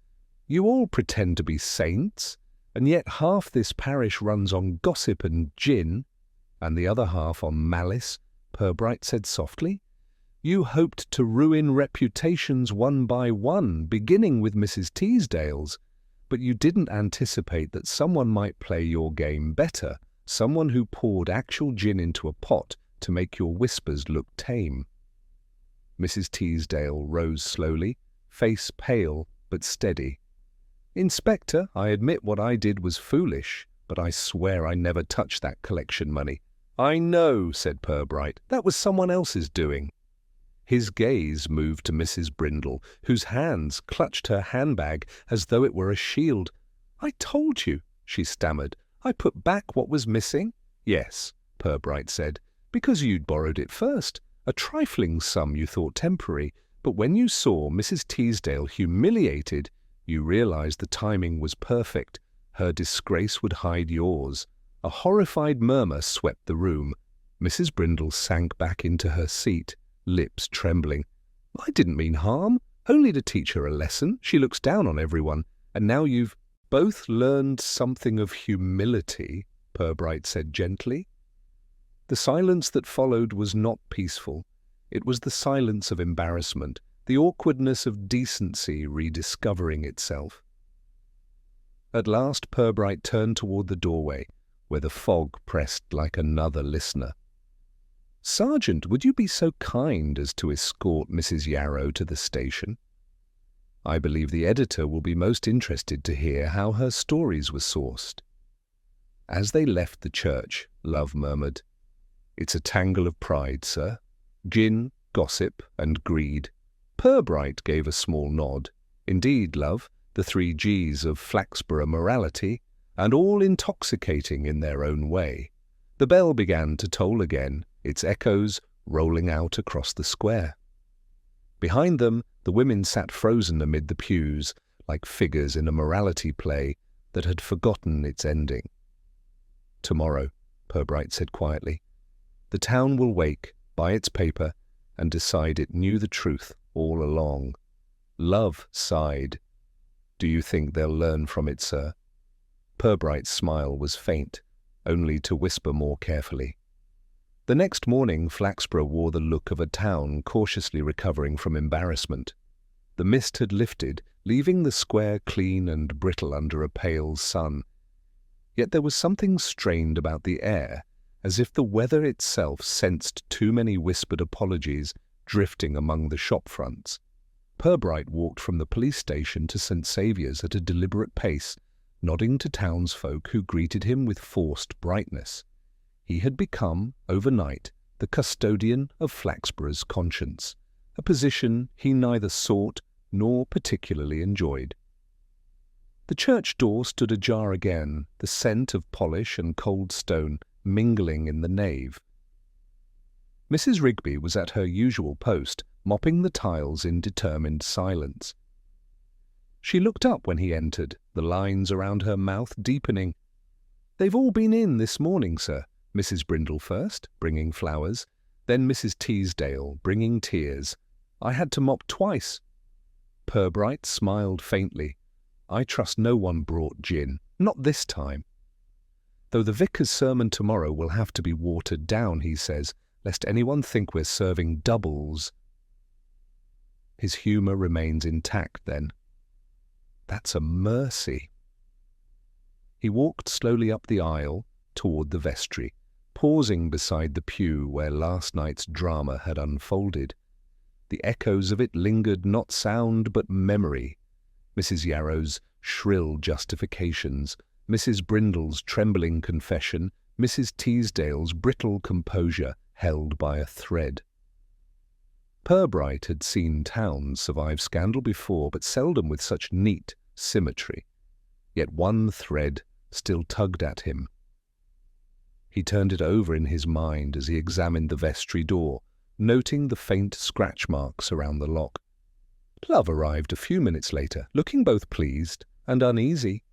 You all pretend to be saints, and yet half this parish runs on gossip and gin, and the other half on malice," Purbright said softly. "You hoped to ruin reputations one by one, beginning with Mrs. Teasdale's. But you didn't anticipate that someone might play your game better, someone who poured actual gin into a pot to make your whispers look tame." Mrs. Teasdale rose slowly, face pale but steady. "Inspector, I admit what I did was foolish, but I swear I never touched that collection money." "I know," said Purbright. "That was someone else's doing." His gaze moved to Mrs. Brindle, whose hands clutched her handbag as though it were a shield. "I told you," she stammered. "I put back what was missing." "Yes," Purbright said, "because you'd borrowed it first. A trifling sum you thought temporary, but when you saw Mrs. Teasdale humiliated, you realized the timing was perfect. Her disgrace would hide yours." A horrified murmur swept the room. Mrs. Brindle sank back into her seat, lips trembling. "I didn't mean harm, only to teach her a lesson. She looks down on everyone, and now you've both learned something of humility," Purbright said gently. The silence that followed was not peaceful. It was the silence of embarrassment, the awkwardness of decency rediscovering itself. At last Purbright turned toward the doorway, where the fog pressed like another listener. "Sergeant, would you be so kind as to escort Mrs. Yarrow to the station? I believe the editor will be most interested to hear how her stories were sourced." As they left the church, Love murmured, "It's a tangle of pride, sir. Gin, gossip, and greed." Purbright gave a small nod. "Indeed, Love, the 3 Gs of Flaxborough morality, and all intoxicating in their own way." The bell began to toll again, its echoes rolling out across the square. Behind them, the women sat frozen amid the pews, like figures in a morality play that had forgotten its ending. "Tomorrow," Purbright said quietly, "the town will wake, buy its paper, and decide it knew the truth all along." Love sighed. "Do you think they'll learn from it, sir?" Purbright's smile was faint, only to whisper more carefully. The next morning, Flaxborough wore the look of a town cautiously recovering from embarrassment. The mist had lifted, leaving the square clean and brittle under a pale sun. Yet there was something strained about the air, as if the weather itself sensed too many whispered apologies drifting among the shop fronts. Purbright walked from the police station to St. Saviour's at a deliberate pace, nodding to townsfolk who greeted him with forced brightness. He had become, overnight, the custodian of Flaxborough's conscience, a position he neither sought nor particularly enjoyed. The church door stood ajar again, the scent of polish and cold stone mingling in the nave. Mrs. Rigby was at her usual post, mopping the tiles in determined silence. She looked up when he entered, the lines around her mouth deepening. "They've all been in this morning, sir. Mrs. Brindle first, bringing flowers, then Mrs. Teasdale, bringing tears. I had to mop twice." Purbright smiled faintly. "I trust no one brought gin, not this time. Though the vicar's sermon tomorrow will have to be watered down, he says, lest anyone think we're serving doubles." His humour remains intact then. That's a mercy. He walked slowly up the aisle toward the vestry, pausing beside the pew where last night's drama had unfolded. The echoes of it lingered, not sound but memory. Mrs. Yarrow's shrill justifications, Mrs. Brindle's trembling confession, Mrs. Teasdale's brittle composure held by a thread. Purbright had seen towns survive scandal before, but seldom with such neat symmetry. Yet one thread still tugged at him. He turned it over in his mind as he examined the vestry door, noting the faint scratch marks around the lock. Love arrived a few minutes later, looking both pleased and uneasy.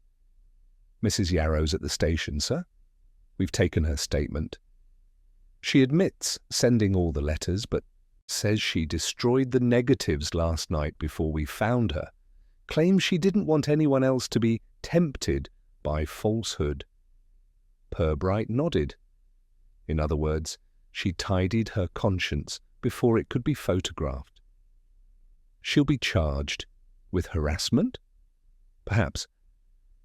"Mrs. Yarrow's at the station, sir. We've taken her statement. She admits sending all the letters, but says she destroyed the negatives last night before we found her. Claims she didn't want anyone else to be tempted by falsehood." Purbright nodded. In other words, she tidied her conscience before it could be photographed. She'll be charged with harassment? Perhaps,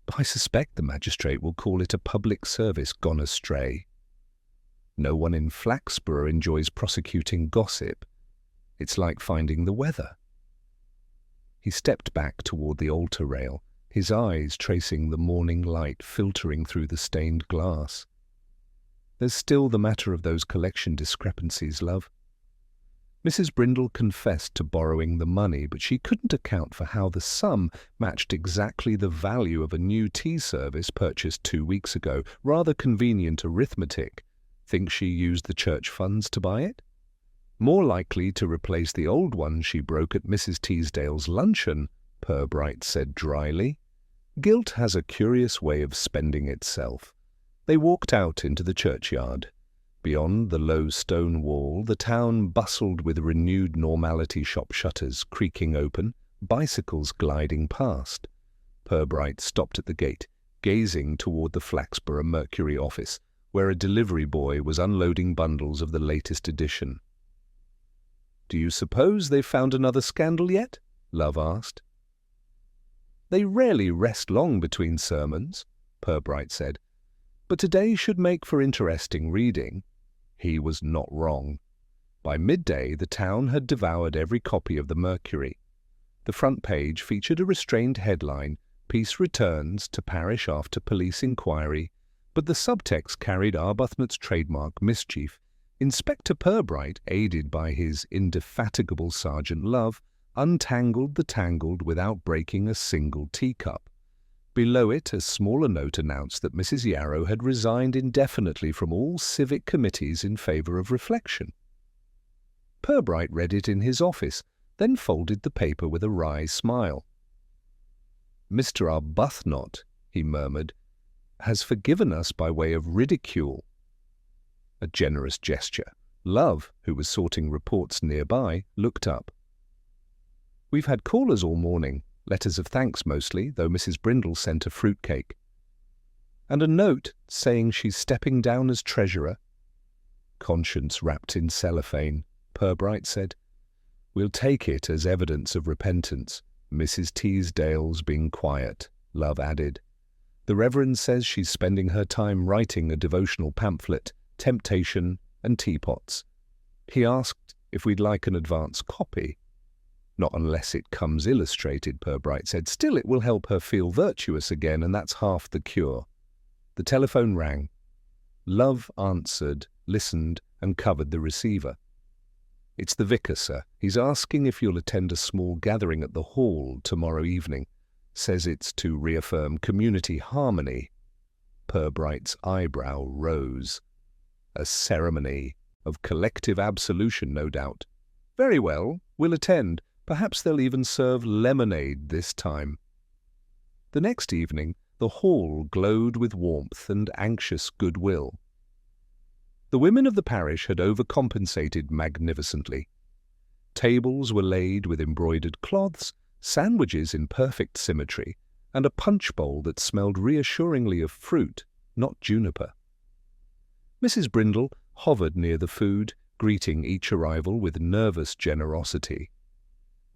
but I suspect the magistrate will call it a public service gone astray. No one in Flaxborough enjoys prosecuting gossip. It's like finding the weather. He stepped back toward the altar rail, his eyes tracing the morning light filtering through the stained glass. "There's still the matter of those collection discrepancies, love. Mrs. Brindle confessed to borrowing the money, but she couldn't account for how the sum matched exactly the value of a new tea service purchased 2 weeks ago. Rather convenient arithmetic. Think she used the church funds to buy it? More likely to replace the old one she broke at Mrs. Teasdale's luncheon, Purbright said dryly. Guilt has a curious way of spending itself. They walked out into the churchyard. Beyond the low stone wall, the town bustled with renewed normality, shop shutters creaking open, bicycles gliding past. Purbright stopped at the gate, gazing toward the Flaxborough Mercury office, where a delivery boy was unloading bundles of the latest edition. "Do you suppose they've found another scandal yet?" Love asked. "They rarely rest long between sermons," Purbright said, "but today should make for interesting reading." He was not wrong. By midday, the town had devoured every copy of the Mercury. The front page featured a restrained headline, "Peace returns to parish after police inquiry," but the subtext carried Arbuthnot's trademark mischief. Inspector Purbright, aided by his indefatigable Sergeant Love, untangled the tangled without breaking a single teacup. Below it, a smaller note announced that Mrs. Yarrow had resigned indefinitely from all civic committees in favour of reflection. Purbright read it in his office, then folded the paper with a wry smile. "Mr. Arbuthnot," he murmured, "has forgiven us by way of ridicule." A generous gesture. Love, who was sorting reports nearby, looked up. "We've had callers all morning, letters of thanks mostly, though Mrs. Brindle sent a fruitcake. And a note saying she's stepping down as treasurer." "Conscience wrapped in cellophane," Purbright said. "We'll take it as evidence of repentance. Mrs. Teasdale's being quiet," Love added. "The Reverend says she's spending her time writing a devotional pamphlet, Temptation and Teapots. He asked if we'd like an advance copy." "Not unless it comes illustrated," Purbright said. "Still, it will help her feel virtuous again, and that's half the cure." The telephone rang. Love answered, listened, and covered the receiver. "It's the vicar, sir. He's asking if you'll attend a small gathering at the hall tomorrow evening. Says it's to reaffirm community harmony." Purbright's eyebrow rose. A ceremony of collective absolution, no doubt. Very well, we'll attend. Perhaps they'll even serve lemonade this time. The next evening, the hall glowed with warmth and anxious goodwill. The women of the parish had overcompensated magnificently. Tables were laid with embroidered cloths, sandwiches in perfect symmetry, and a punch bowl that smelled reassuringly of fruit, not juniper. Mrs. Brindle hovered near the food, greeting each arrival with nervous generosity.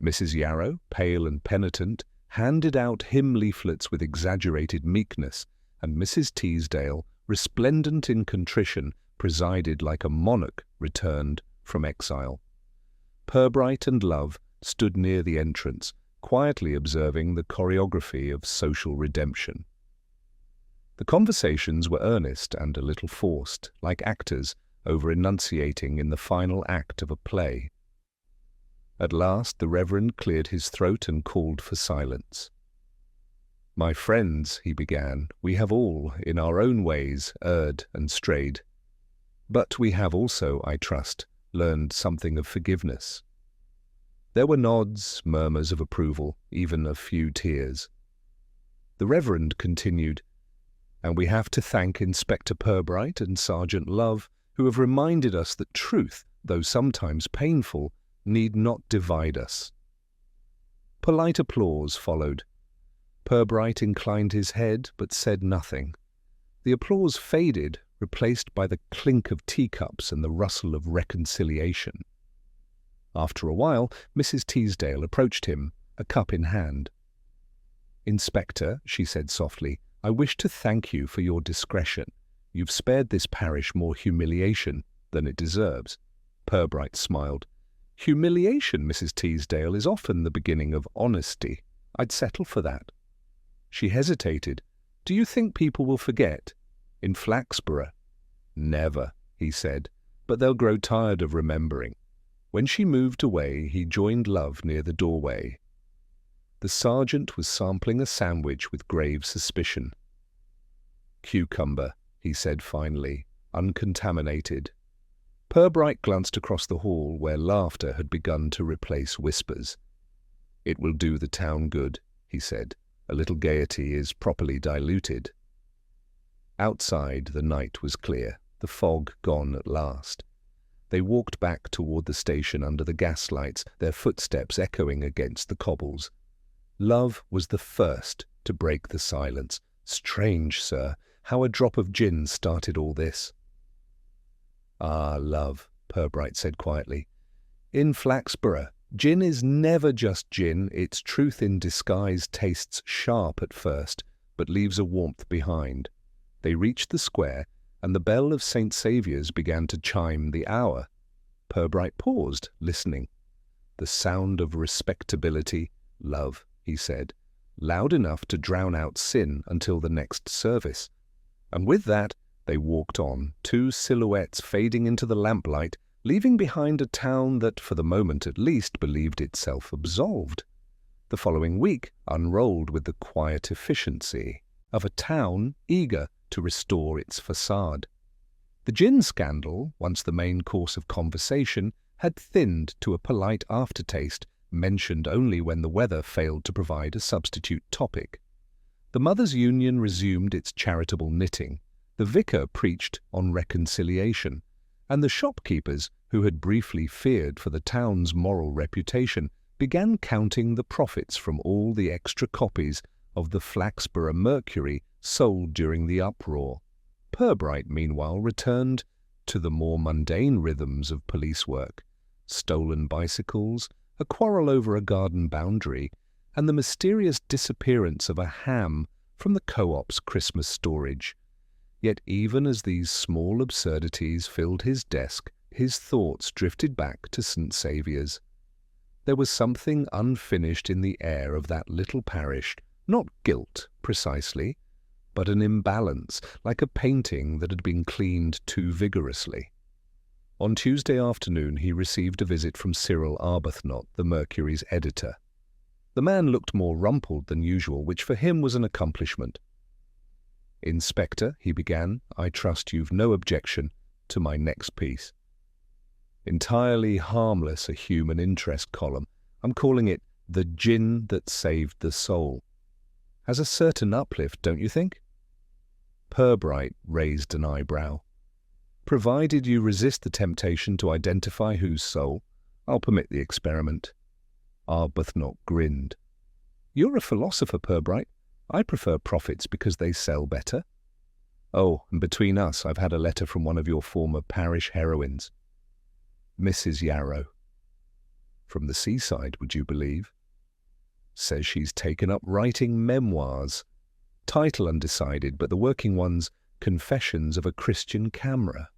Mrs. Yarrow, pale and penitent, handed out hymn leaflets with exaggerated meekness, and Mrs. Teasdale, resplendent in contrition, presided like a monarch returned from exile. Purbright and Love stood near the entrance, quietly observing the choreography of social redemption. The conversations were earnest and a little forced, like actors over-enunciating in the final act of a play. At last the Reverend cleared his throat and called for silence. "My friends," he began, "we have all, in our own ways, erred and strayed. But we have also, I trust, learned something of forgiveness." There were nods, murmurs of approval, even a few tears. The Reverend continued, "And we have to thank Inspector Purbright and Sergeant Love, who have reminded us that truth, though sometimes painful, need not divide us." Polite applause followed. Purbright inclined his head but said nothing. The applause faded, replaced by the clink of teacups and the rustle of reconciliation. After a while, Mrs. Teasdale approached him, a cup in hand. "Inspector," she said softly, "I wish to thank you for your discretion. You've spared this parish more humiliation than it deserves." Purbright smiled. "Humiliation, Mrs. Teasdale, is often the beginning of honesty. I'd settle for that." She hesitated. "Do you think people will forget? In Flaxborough?" "Never," he said, "but they'll grow tired of remembering." When she moved away, he joined Love near the doorway. The sergeant was sampling a sandwich with grave suspicion. "Cucumber," he said finally, "uncontaminated." Purbright glanced across the hall where laughter had begun to replace whispers. "It will do the town good," he said. "A little gaiety is properly diluted." Outside, the night was clear, the fog gone at last. They walked back toward the station under the gaslights, their footsteps echoing against the cobbles. Love was the first to break the silence. "Strange, sir, how a drop of gin started all this." "Ah, Love," Purbright said quietly. "In Flaxborough, gin is never just gin. Its truth in disguise tastes sharp at first, but leaves a warmth behind." They reached the square, and the bell of St. Saviour's began to chime the hour. Purbright paused, listening. "The sound of respectability, Love," he said, "loud enough to drown out sin until the next service." And with that, they walked on, two silhouettes fading into the lamplight, leaving behind a town that, for the moment at least, believed itself absolved. The following week unrolled with the quiet efficiency of a town eager to restore its facade. The gin scandal, once the main course of conversation, had thinned to a polite aftertaste, mentioned only when the weather failed to provide a substitute topic. The Mothers' Union resumed its charitable knitting, the vicar preached on reconciliation, and the shopkeepers, who had briefly feared for the town's moral reputation, began counting the profits from all the extra copies of the Flaxborough Mercury sold during the uproar. Purbright, meanwhile, returned to the more mundane rhythms of police work: stolen bicycles, a quarrel over a garden boundary, and the mysterious disappearance of a ham from the co-op's Christmas storage. Yet even as these small absurdities filled his desk, his thoughts drifted back to St. Saviour's. There was something unfinished in the air of that little parish, not guilt, precisely, but an imbalance, like a painting that had been cleaned too vigorously. On Tuesday afternoon he received a visit from Cyril Arbuthnot, the Mercury's editor. The man looked more rumpled than usual, which for him was an accomplishment. "Inspector," he began, "I trust you've no objection. to my next piece. Entirely harmless, a human interest column. I'm calling it The Gin That Saved the Soul. Has a certain uplift, don't you think? Purbright raised an eyebrow. Provided you resist the temptation to identify whose soul, I'll permit the experiment. Arbuthnot grinned. You're a philosopher, Purbright. I prefer profits because they sell better. Oh, and between us, I've had a letter from one of your former parish heroines. Mrs. Yarrow. From the seaside, would you believe? Says she's taken up writing memoirs. Title undecided, but the working one's Confessions of a Christian Camera.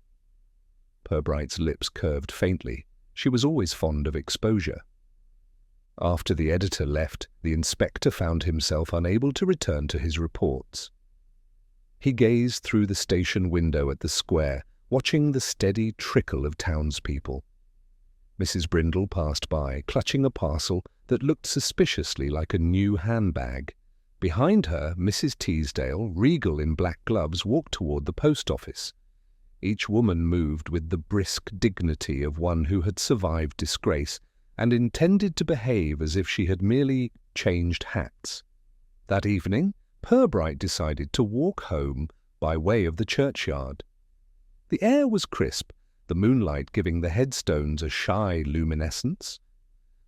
Purbright's lips curved faintly. She was always fond of exposure. After the editor left, the inspector found himself unable to return to his reports. He gazed through the station window at the square, watching the steady trickle of townspeople. Mrs. Brindle passed by, clutching a parcel that looked suspiciously like a new handbag. Behind her, Mrs. Teasdale, regal in black gloves, walked toward the post office. Each woman moved with the brisk dignity of one who had survived disgrace and intended to behave as if she had merely changed hats. That evening, Purbright decided to walk home by way of the churchyard. The air was crisp, the moonlight giving the headstones a shy luminescence.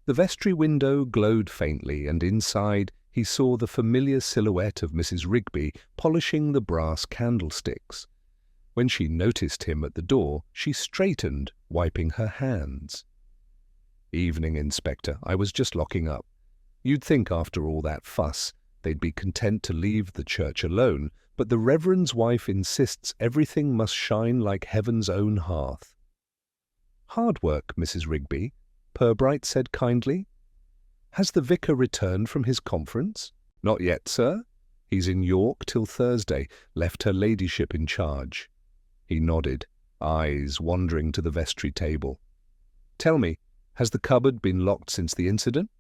The vestry window glowed faintly, and inside he saw the familiar silhouette of Mrs. Rigby polishing the brass candlesticks. When she noticed him at the door, she straightened, wiping her hands. "Evening, Inspector. I was just locking up. You'd think after all that fuss they'd be content to leave the church alone, but the Reverend's wife insists everything must shine like heaven's own hearth." "Hard work, Mrs. Rigby," Purbright said kindly. "Has the vicar returned from his conference?" "Not yet, sir. He's in York till Thursday, left her ladyship in charge." He nodded, eyes wandering to the vestry table. "Tell me, has the cupboard been locked since the incident?"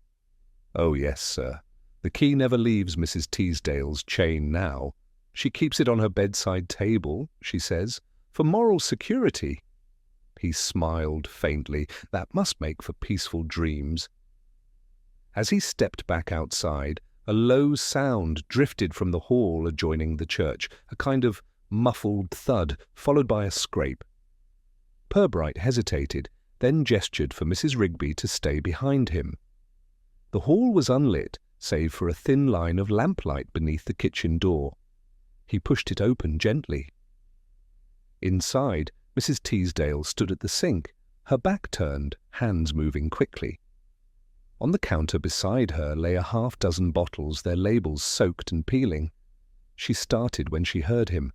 "Oh, yes, sir. The key never leaves Mrs. Teasdale's chain now. She keeps it on her bedside table, she says, for moral security." He smiled faintly. That must make for peaceful dreams. As he stepped back outside, a low sound drifted from the hall adjoining the church, a kind of muffled thud, followed by a scrape. Purbright hesitated, then gestured for Mrs. Rigby to stay behind him. The hall was unlit, save for a thin line of lamplight beneath the kitchen door. He pushed it open gently. Inside, Mrs. Teasdale stood at the sink, her back turned, hands moving quickly. On the counter beside her lay a half-dozen bottles, their labels soaked and peeling. She started when she heard him.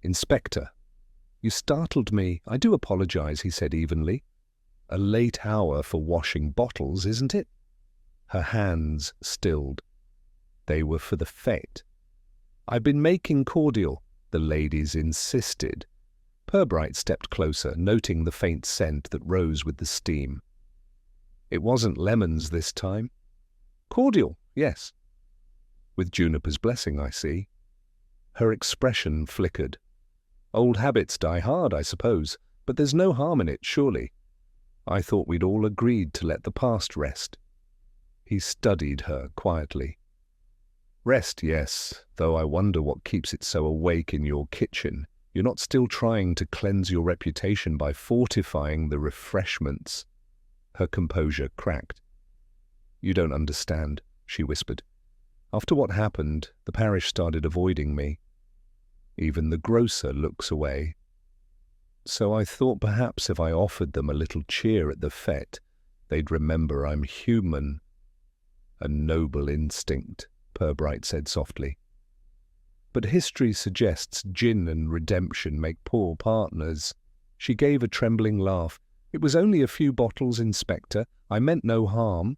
"Inspector, you startled me. I do apologize," he said evenly. "A late hour for washing bottles, isn't it?" Her hands stilled. They were for the fete. "I've been making cordial," the ladies insisted. Purbright stepped closer, noting the faint scent that rose with the steam. "It wasn't lemons this time." "Cordial, yes." "With Juniper's blessing, I see." Her expression flickered. "Old habits die hard, I suppose, but there's no harm in it, surely. I thought we'd all agreed to let the past rest." He studied her quietly. "Rest, yes, though I wonder what keeps it so awake in your kitchen. You're not still trying to cleanse your reputation by fortifying the refreshments." Her composure cracked. "You don't understand," she whispered. "After what happened, the parish started avoiding me. Even the grocer looks away. So I thought perhaps if I offered them a little cheer at the fete, they'd remember I'm human." "A noble instinct," Purbright said softly. "But history suggests gin and redemption make poor partners." She gave a trembling laugh. "It was only a few bottles, Inspector. I meant no harm."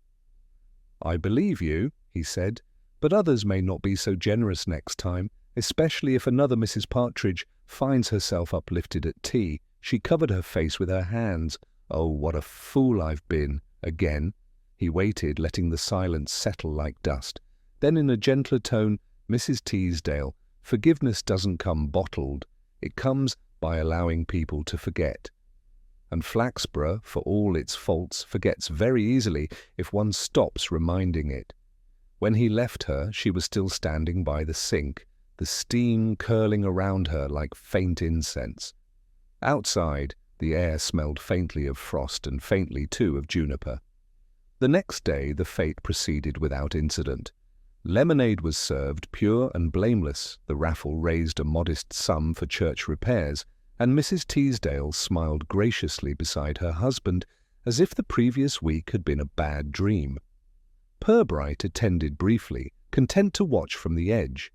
"I believe you," he said, "but others may not be so generous next time, especially if another Mrs. Partridge finds herself uplifted at tea." She covered her face with her hands. "Oh, what a fool I've been!" Again. He waited, letting the silence settle like dust. Then in a gentler tone, "Mrs. Teasdale, forgiveness doesn't come bottled. It comes by allowing people to forget. And Flaxborough, for all its faults, forgets very easily if one stops reminding it. When he left her, she was still standing by the sink, the steam curling around her like faint incense. Outside, the air smelled faintly of frost and faintly, too, of juniper. The next day the fete proceeded without incident. Lemonade was served, pure and blameless. The raffle raised a modest sum for church repairs, and Mrs. Teasdale smiled graciously beside her husband as if the previous week had been a bad dream. Purbright attended briefly, content to watch from the edge.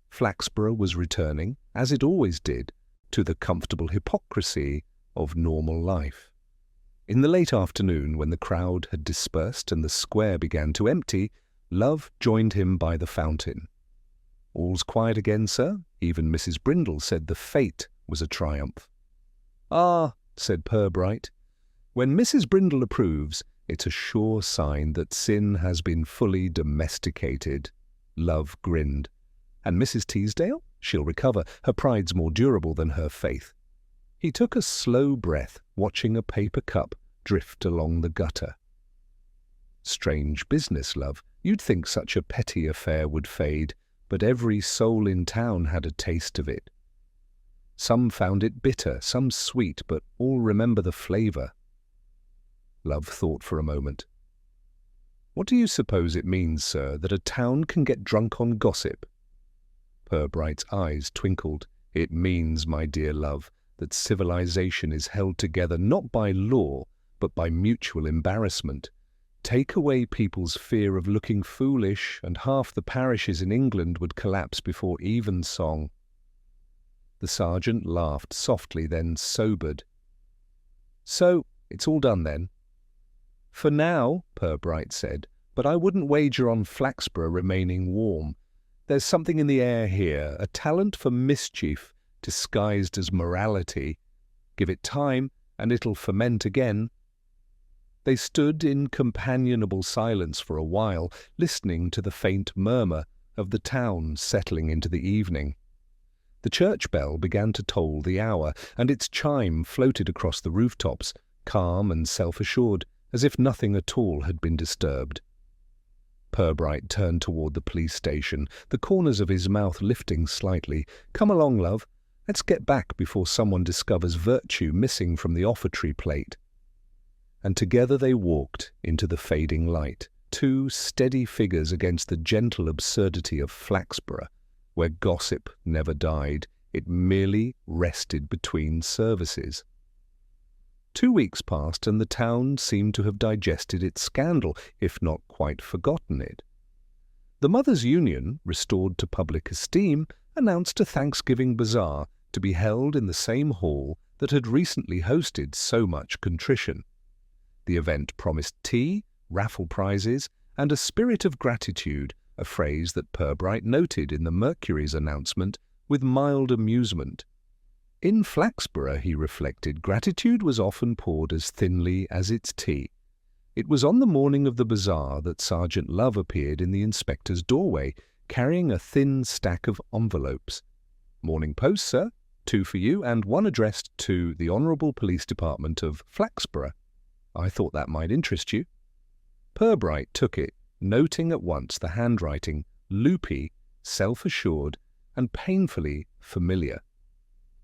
Flaxborough was returning, as it always did, to the comfortable hypocrisy of normal life. In the late afternoon, when the crowd had dispersed and the square began to empty, Love joined him by the fountain. "All's quiet again, sir?" Even Mrs. Brindle said the fete was a triumph. "Ah," said Purbright, "when Mrs. Brindle approves, it's a sure sign that sin has been fully domesticated." Love grinned. "And Mrs. Teasdale? She'll recover. Her pride's more durable than her faith." He took a slow breath, watching a paper cup drift along the gutter. "Strange business, love. You'd think such a petty affair would fade, but every soul in town had a taste of it. Some found it bitter, some sweet, but all remember the flavour." Love thought for a moment. "What do you suppose it means, sir, that a town can get drunk on gossip?" Purbright's eyes twinkled. "It means, my dear love, that civilization is held together not by law, but by mutual embarrassment. Take away people's fear of looking foolish, and half the parishes in England would collapse before evensong." The sergeant laughed softly, then sobered. "So, it's all done then?" "For now," Purbright said, "but I wouldn't wager on Flaxborough remaining warm. There's something in the air here, a talent for mischief disguised as morality. Give it time, and it'll ferment again." They stood in companionable silence for a while, listening to the faint murmur of the town settling into the evening. The church bell began to toll the hour, and its chime floated across the rooftops, calm and self-assured, as if nothing at all had been disturbed. Purbright turned toward the police station, the corners of his mouth lifting slightly. "Come along, love. Let's get back before someone discovers virtue missing from the offertory plate." And together they walked into the fading light, two steady figures against the gentle absurdity of Flaxborough, where gossip never died, it merely rested between services. 2 weeks passed, and the town seemed to have digested its scandal, if not quite forgotten it. The Mothers' Union, restored to public esteem, announced a Thanksgiving bazaar to be held in the same hall that had recently hosted so much contrition. The event promised tea, raffle prizes, and a spirit of gratitude, a phrase that Purbright noted in the Mercury's announcement with mild amusement. In Flaxborough, he reflected, gratitude was often poured as thinly as its tea. It was on the morning of the bazaar that Sergeant Love appeared in the inspector's doorway, carrying a thin stack of envelopes. "Morning post, sir. 2 for you, and 1 addressed to the Honourable Police Department of Flaxborough. I thought that might interest you." Purbright took it, noting at once the handwriting, loopy, self-assured, and painfully familiar.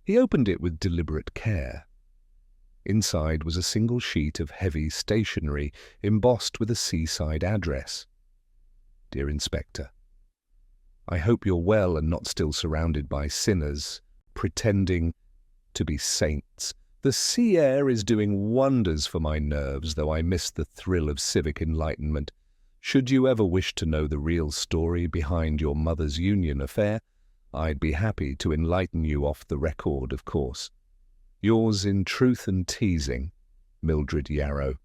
He opened it with deliberate care. Inside was a single sheet of heavy stationery, embossed with a seaside address. "Dear Inspector, I hope you're well and not still surrounded by sinners, pretending to be saints. The sea air is doing wonders for my nerves, though I miss the thrill of civic enlightenment. Should you ever wish to know the real story behind your Mothers' Union affair, I'd be happy to enlighten you off the record, of course. Yours in truth and teasing, Mildred Yarrow."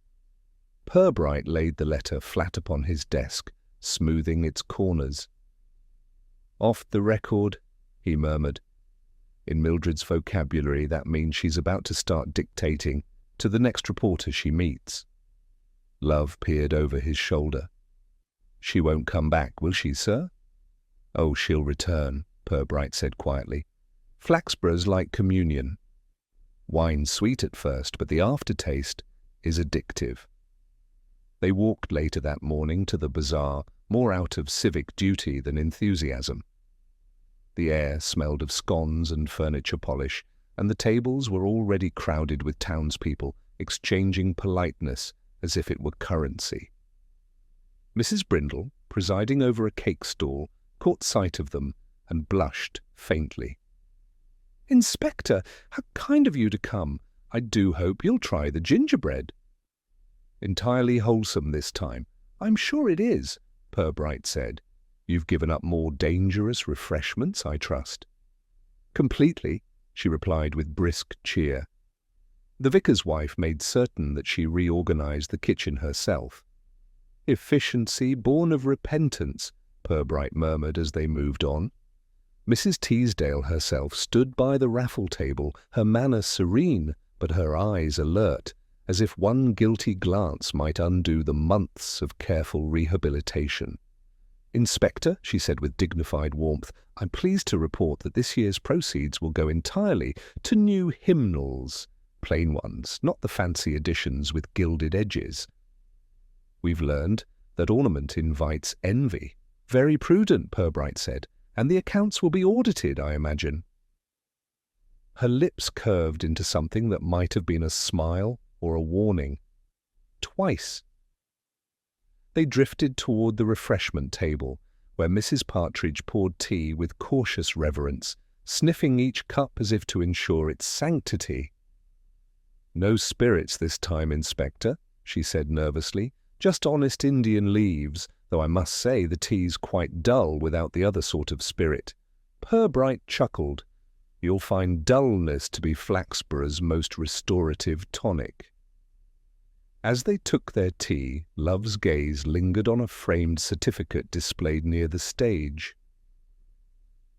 Purbright laid the letter flat upon his desk, smoothing its corners. "Off the record," he murmured. In Mildred's vocabulary, that means she's about to start dictating to the next reporter she meets. Love peered over his shoulder. "She won't come back, will she, sir?" "Oh, she'll return," Purbright said quietly. "Flaxborough's like communion. Wine's sweet at first, but the aftertaste is addictive. They walked later that morning to the bazaar, more out of civic duty than enthusiasm. The air smelled of scones and furniture polish, and the tables were already crowded with townspeople, exchanging politeness as if it were currency. Mrs. Brindle, presiding over a cake stall, caught sight of them and blushed faintly. "Inspector, how kind of you to come. I do hope you'll try the gingerbread." "Entirely wholesome this time." "I'm sure it is," Purbright said. "You've given up more dangerous refreshments, I trust." "Completely," she replied with brisk cheer. The vicar's wife made certain that she reorganized the kitchen herself. "Efficiency born of repentance," Purbright murmured as they moved on. Mrs. Teasdale herself stood by the raffle table, her manner serene, but her eyes alert, as if one guilty glance might undo the months of careful rehabilitation. "Inspector," she said with dignified warmth, "I'm pleased to report that this year's proceeds will go entirely to new hymnals, plain ones, not the fancy editions with gilded edges. We've learned that ornament invites envy." "Very prudent," Purbright said. "And the accounts will be audited, I imagine." Her lips curved into something that might have been a smile or a warning. Twice. They drifted toward the refreshment table, where Mrs. Partridge poured tea with cautious reverence, sniffing each cup as if to ensure its sanctity. "No spirits this time, Inspector," she said nervously. "Just honest Indian leaves, though I must say the tea's quite dull without the other sort of spirit." Purbright chuckled. "You'll find dullness to be Flaxborough's most restorative tonic." As they took their tea, Love's gaze lingered on a framed certificate displayed near the stage.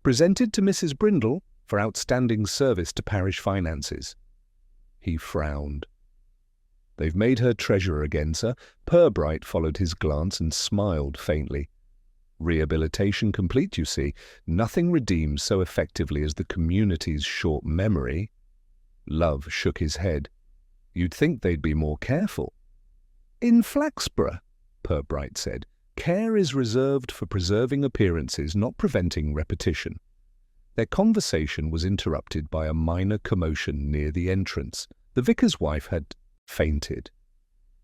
"Presented to Mrs. Brindle for outstanding service to parish finances." He frowned. "They've made her treasurer again, sir." Purbright followed his glance and smiled faintly. "Rehabilitation complete, you see. Nothing redeems so effectively as the community's short memory." Love shook his head. "You'd think they'd be more careful." "In Flaxborough," Purbright said, "care is reserved for preserving appearances, not preventing repetition." Their conversation was interrupted by a minor commotion near the entrance. The vicar's wife had fainted.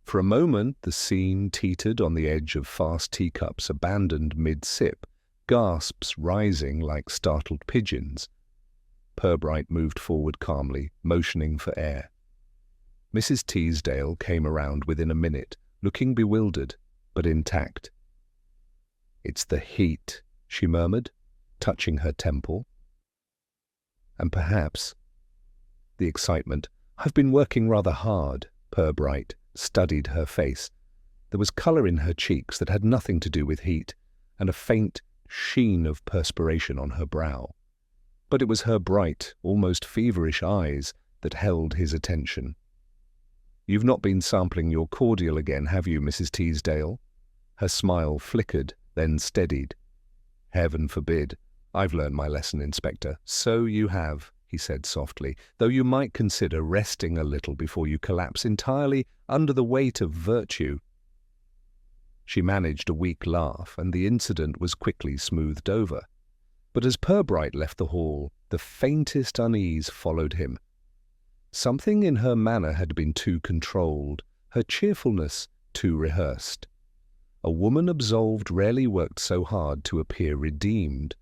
For a moment the scene teetered on the edge of fast teacups abandoned mid-sip, gasps rising like startled pigeons. Purbright moved forward calmly, motioning for air. Mrs. Teasdale came around within a minute, looking bewildered, but intact. "It's the heat," she murmured, touching her temple. "And perhaps the excitement. I've been working rather hard." Purbright studied her face. There was colour in her cheeks that had nothing to do with heat, and a faint sheen of perspiration on her brow. But it was her bright, almost feverish eyes that held his attention. "You've not been sampling your cordial again, have you, Mrs. Teasdale?" Her smile flickered, then steadied. "Heaven forbid. I've learned my lesson, Inspector." "So you have," he said softly, "though you might consider resting a little before you collapse entirely under the weight of virtue." She managed a weak laugh, and the incident was quickly smoothed over. But as Purbright left the hall, the faintest unease followed him. Something in her manner had been too controlled, her cheerfulness too rehearsed. A woman absolved rarely worked so hard to appear redeemed.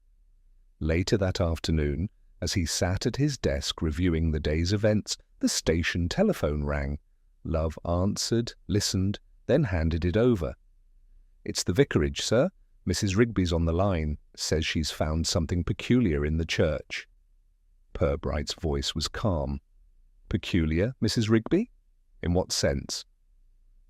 Later that afternoon, as he sat at his desk reviewing the day's events, the station telephone rang. Love answered, listened, then handed it over. "It's the vicarage, sir. Mrs. Rigby's on the line. Says she's found something peculiar in the church." Purbright's voice was calm. "Peculiar, Mrs. Rigby? In what sense?"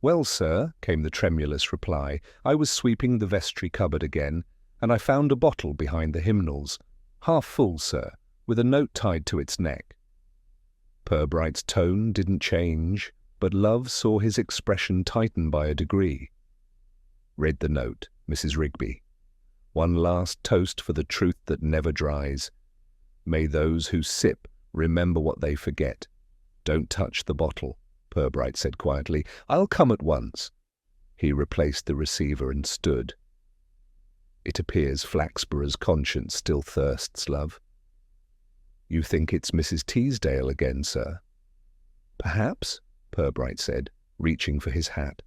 "Well, sir," came the tremulous reply, "I was sweeping the vestry cupboard again, and I found a bottle behind the hymnals. Half full, sir, with a note tied to its neck." Purbright's tone didn't change, but Love saw his expression tighten by a degree. "Read the note, Mrs. Rigby. One last toast for the truth that never dries. May those who sip remember what they forget. "Don't touch the bottle," Purbright said quietly. "I'll come at once." He replaced the receiver and stood. "It appears Flaxborough's conscience still thirsts, love." "You think it's Mrs. Teasdale again, sir?" "Perhaps," Purbright said, reaching for his hat.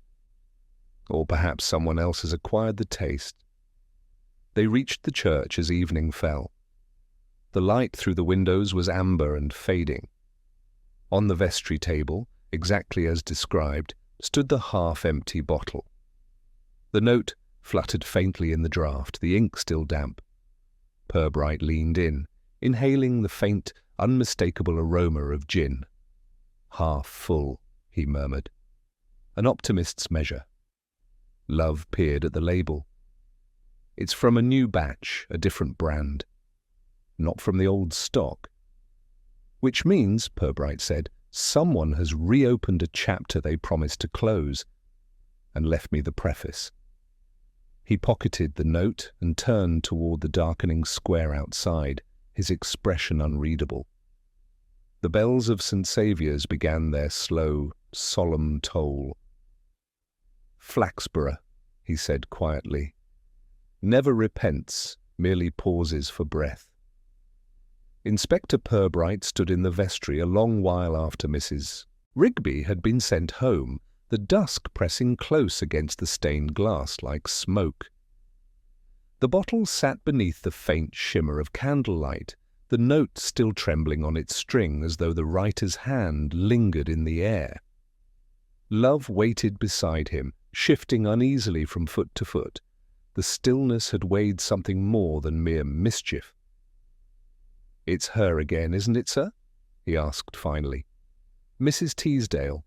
"Or perhaps someone else has acquired the taste." They reached the church as evening fell. The light through the windows was amber and fading. On the vestry table, exactly as described, stood the half-empty bottle. The note fluttered faintly in the draught, the ink still damp. Purbright leaned in, inhaling the faint, unmistakable aroma of gin. "Half full," he murmured. "An optimist's measure." Love peered at the label. "It's from a new batch, a different brand. Not from the old stock." "Which means," Purbright said, "someone has reopened a chapter they promised to close, and left me the preface." He pocketed the note and turned toward the darkening square outside, his expression unreadable. The bells of St. Saviour's began their slow, solemn toll. "Flaxborough," he said quietly, "never repents, merely pauses for breath." Inspector Purbright stood in the vestry a long while after Mrs. Rigby had been sent home, the dusk pressing close against the stained glass like smoke. The bottle sat beneath the faint shimmer of candlelight, the note still trembling on its string as though the writer's hand lingered in the air. Love waited beside him, shifting uneasily from foot to foot. The stillness had weighed something more than mere mischief. "It's her again, isn't it, sir?" he asked finally. "Mrs. Teasdale."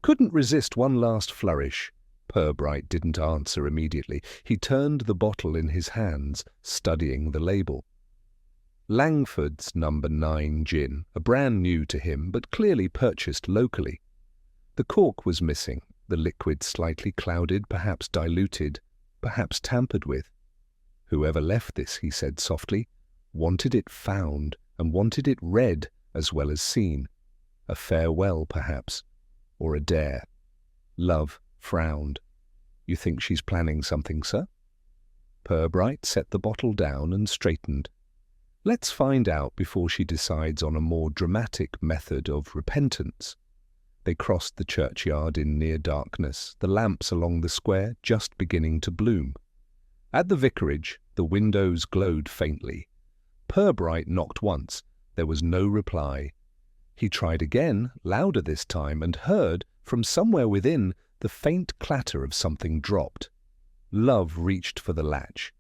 "Couldn't resist one last flourish." Purbright didn't answer immediately. He turned the bottle in his hands, studying the label. Langford's No. 9 gin, a brand new to him, but clearly purchased locally. The cork was missing, the liquid slightly clouded, perhaps diluted, perhaps tampered with. "Whoever left this," he said softly, "wanted it found, and wanted it read as well as seen. A farewell, perhaps, or a dare." Love frowned. "You think she's planning something, sir?" Purbright set the bottle down and straightened. "Let's find out before she decides on a more dramatic method of repentance." They crossed the churchyard in near darkness, the lamps along the square just beginning to bloom. At the vicarage, the windows glowed faintly. Purbright knocked once. There was no reply. He tried again, louder this time, and heard, from somewhere within, the faint clatter of something dropped. Love reached for the latch.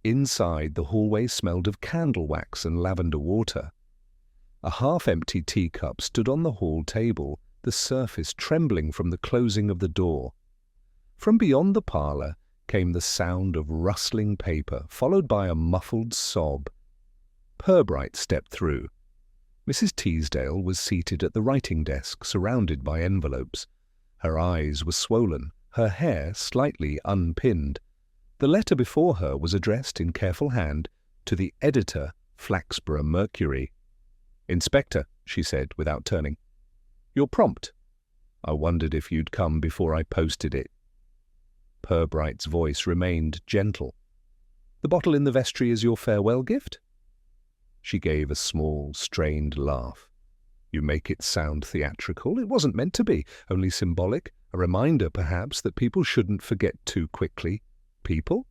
Inside, the hallway smelled of candle wax and lavender water. A half-empty teacup stood on the hall table, the surface trembling from the closing of the door. From beyond the parlour came the sound of rustling paper, followed by a muffled sob. Purbright stepped through. Mrs. Teasdale was seated at the writing desk, surrounded by envelopes. Her eyes were swollen, her hair slightly unpinned. The letter before her was addressed in careful hand to the editor, Flaxborough Mercury. "Inspector," she said, without turning. "You're prompt. I wondered if you'd come before I posted it." Purbright's voice remained gentle. "The bottle in the vestry is your farewell gift?" She gave a small, strained laugh. "You make it sound theatrical. It wasn't meant to be, only symbolic, a reminder, perhaps, that people shouldn't forget too quickly." "People?"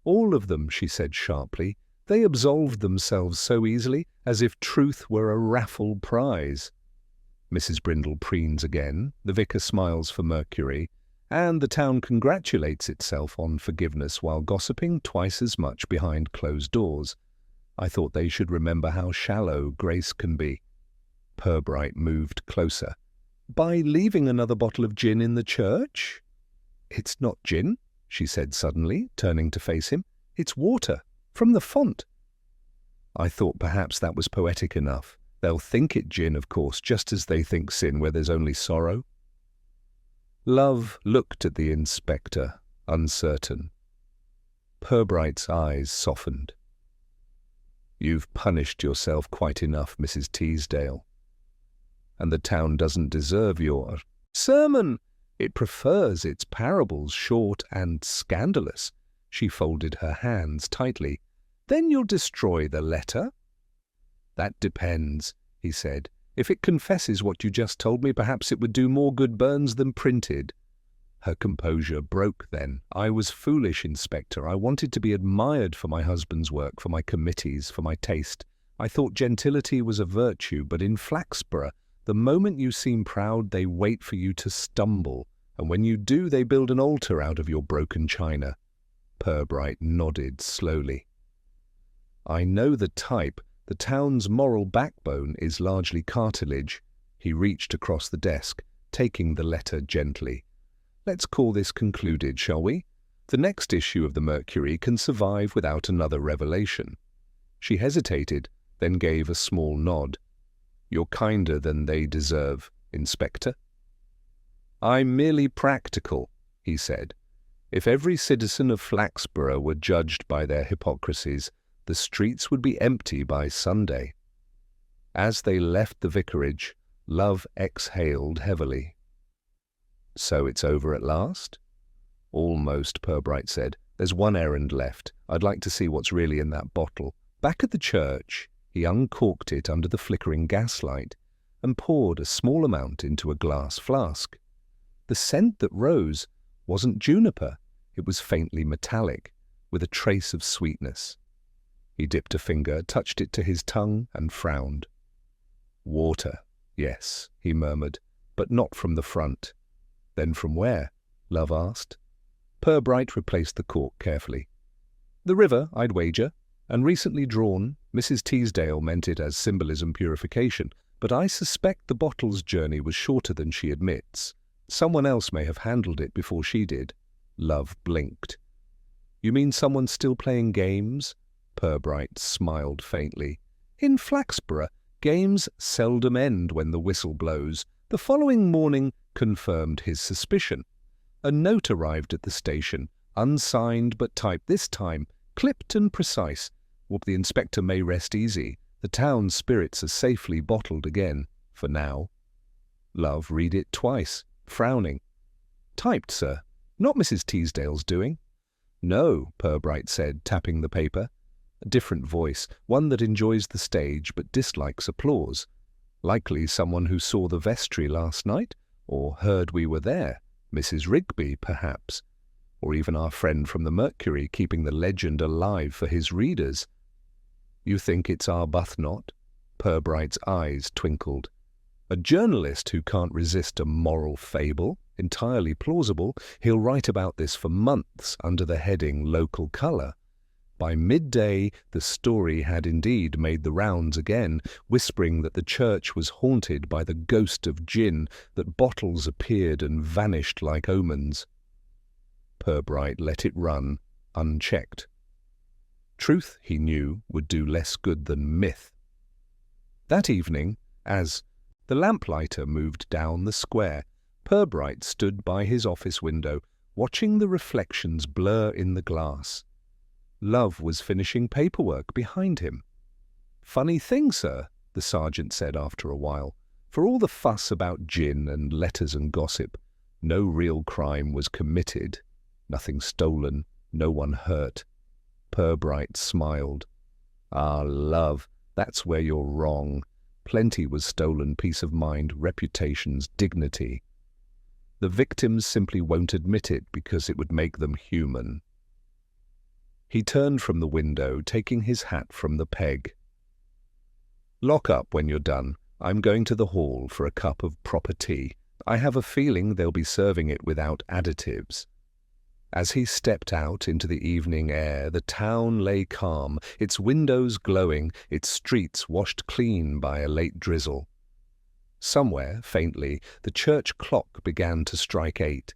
"All of them," she said sharply. "They absolved themselves so easily, as if truth were a raffle prize." Mrs. Brindle preens again, the vicar smiles for Mercury, and the town congratulates itself on forgiveness while gossiping twice as much behind closed doors. I thought they should remember how shallow grace can be. Purbright moved closer. "By leaving another bottle of gin in the church?" "It's not gin," she said suddenly, turning to face him. "It's water, from the font." I thought perhaps that was poetic enough. They'll think it gin, of course, just as they think sin where there's only sorrow. Love looked at the inspector, uncertain. Purbright's eyes softened. "You've punished yourself quite enough, Mrs. Teasdale." and the town doesn't deserve your sermon. It prefers its parables short and scandalous. She folded her hands tightly. Then you'll destroy the letter? That depends, he said. If it confesses what you just told me, perhaps it would do more good burns than printed. Her composure broke then. I was foolish, Inspector. I wanted to be admired for my husband's work, for my committees, for my taste. I thought gentility was a virtue, but in Flaxborough, the moment you seem proud, they wait for you to stumble, and when you do, they build an altar out of your broken china. Purbright nodded slowly. I know the type. The town's moral backbone is largely cartilage. He reached across the desk, taking the letter gently. Let's call this concluded, shall we? The next issue of the Mercury can survive without another revelation. She hesitated, then gave a small nod. You're kinder than they deserve, Inspector. I'm merely practical, he said. If every citizen of Flaxborough were judged by their hypocrisies, the streets would be empty by Sunday. As they left the vicarage, Love exhaled heavily. So it's over at last? Almost, Purbright said. There's one errand left. I'd like to see what's really in that bottle. Back at the church, he uncorked it under the flickering gaslight and poured a small amount into a glass flask. The scent that rose wasn't juniper. It was faintly metallic, with a trace of sweetness. He dipped a finger, touched it to his tongue, and frowned. Water, yes, he murmured, but not from the front. Then from where? Love asked. Purbright replaced the cork carefully. The river, I'd wager, and recently drawn. Mrs. Teasdale meant it as symbolism purification, but I suspect the bottle's journey was shorter than she admits. Someone else may have handled it before she did. Love blinked. You mean someone's still playing games? Purbright smiled faintly. In Flaxborough, games seldom end when the whistle blows. The following morning confirmed his suspicion. A note arrived at the station, unsigned but typed this time, clipped and precise. Well, the inspector may rest easy. The town's spirits are safely bottled again, for now. Love read it twice, frowning. Typed, sir. Not Mrs. Teasdale's doing. No, Purbright said, tapping the paper. A different voice, one that enjoys the stage but dislikes applause. Likely someone who saw the vestry last night, or heard we were there. Mrs. Rigby, perhaps. Or even our friend from the Mercury keeping the legend alive for his readers. You think it's Arbuthnot? Purbright's eyes twinkled. A journalist who can't resist a moral fable, entirely plausible, he'll write about this for months under the heading Local Colour. By midday, the story had indeed made the rounds again, whispering that the church was haunted by the ghost of gin, that bottles appeared and vanished like omens. Purbright let it run, unchecked. Truth, he knew, would do less good than myth. That evening, as the lamplighter moved down the square, Purbright stood by his office window, watching the reflections blur in the glass. Love was finishing paperwork behind him. Funny thing, sir, the sergeant said after a while. For all the fuss about gin and letters and gossip, no real crime was committed. Nothing stolen, no one hurt. Purbright smiled. Ah, Love, that's where you're wrong. Plenty was stolen, peace of mind, reputations, dignity. The victims simply won't admit it because it would make them human. He turned from the window, taking his hat from the peg. Lock up when you're done. I'm going to the hall for a cup of proper tea. I have a feeling they'll be serving it without additives. As he stepped out into the evening air, the town lay calm, its windows glowing, its streets washed clean by a late drizzle. Somewhere, faintly, the church clock began to strike 8.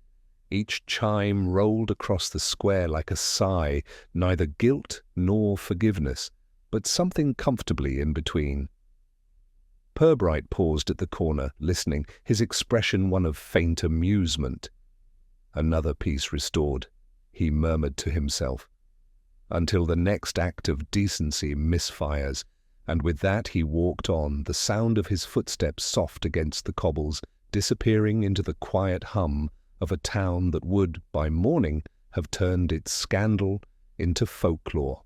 Each chime rolled across the square like a sigh, neither guilt nor forgiveness, but something comfortably in between. Purbright paused at the corner, listening, his expression one of faint amusement. Another piece restored, he murmured to himself. Until the next act of decency misfires, and with that he walked on, the sound of his footsteps soft against the cobbles, disappearing into the quiet hum of a town that would, by morning, have turned its scandal into folklore.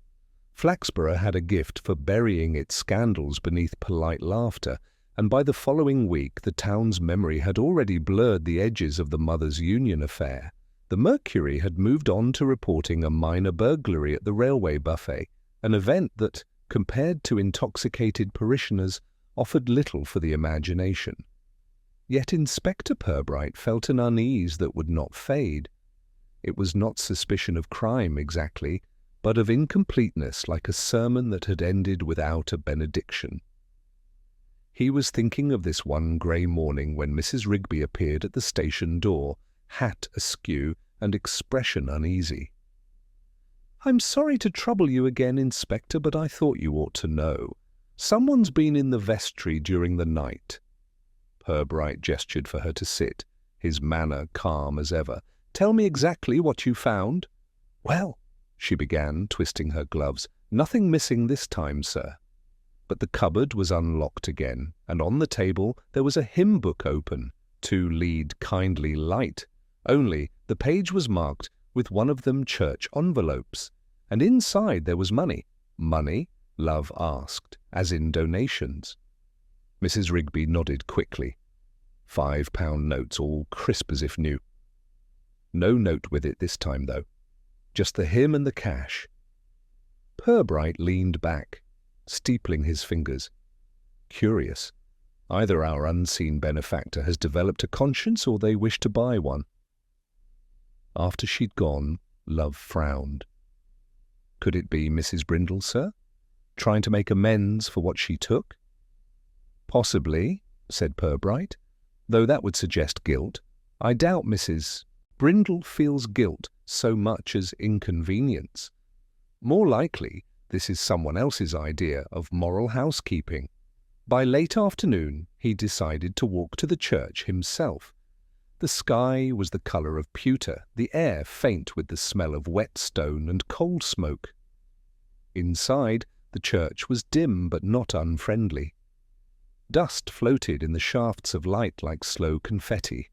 Flaxborough had a gift for burying its scandals beneath polite laughter, and by the following week the town's memory had already blurred the edges of the Mothers' Union affair. The Mercury had moved on to reporting a minor burglary at the railway buffet, an event that, compared to intoxicated parishioners, offered little for the imagination. Yet Inspector Purbright felt an unease that would not fade. It was not suspicion of crime exactly, but of incompleteness, like a sermon that had ended without a benediction. He was thinking of this one grey morning when Mrs. Rigby appeared at the station door, hat askew and expression uneasy. "I'm sorry to trouble you again, Inspector, but I thought you ought to know. Someone's been in the vestry during the night." Purbright gestured for her to sit, his manner calm as ever. "Tell me exactly what you found." "Well," she began, twisting her gloves, "nothing missing this time, sir." But the cupboard was unlocked again, and on the table there was a hymn book open, to lead kindly light. Only the page was marked with one of them church envelopes, and inside there was money. Money, Love asked, as in donations. Mrs. Rigby nodded quickly. £5 notes, all crisp as if new. No note with it this time, though. Just the hymn and the cash. Purbright leaned back, steepling his fingers. Curious. Either our unseen benefactor has developed a conscience or they wish to buy one. After she'd gone, Love frowned. Could it be Mrs. Brindle, sir? Trying to make amends for what she took? Possibly, said Purbright, though that would suggest guilt. I doubt Mrs. Brindle feels guilt so much as inconvenience. More likely, this is someone else's idea of moral housekeeping. By late afternoon, he decided to walk to the church himself. The sky was the colour of pewter, the air faint with the smell of wet stone and coal smoke. Inside, the church was dim but not unfriendly. Dust floated in the shafts of light like slow confetti.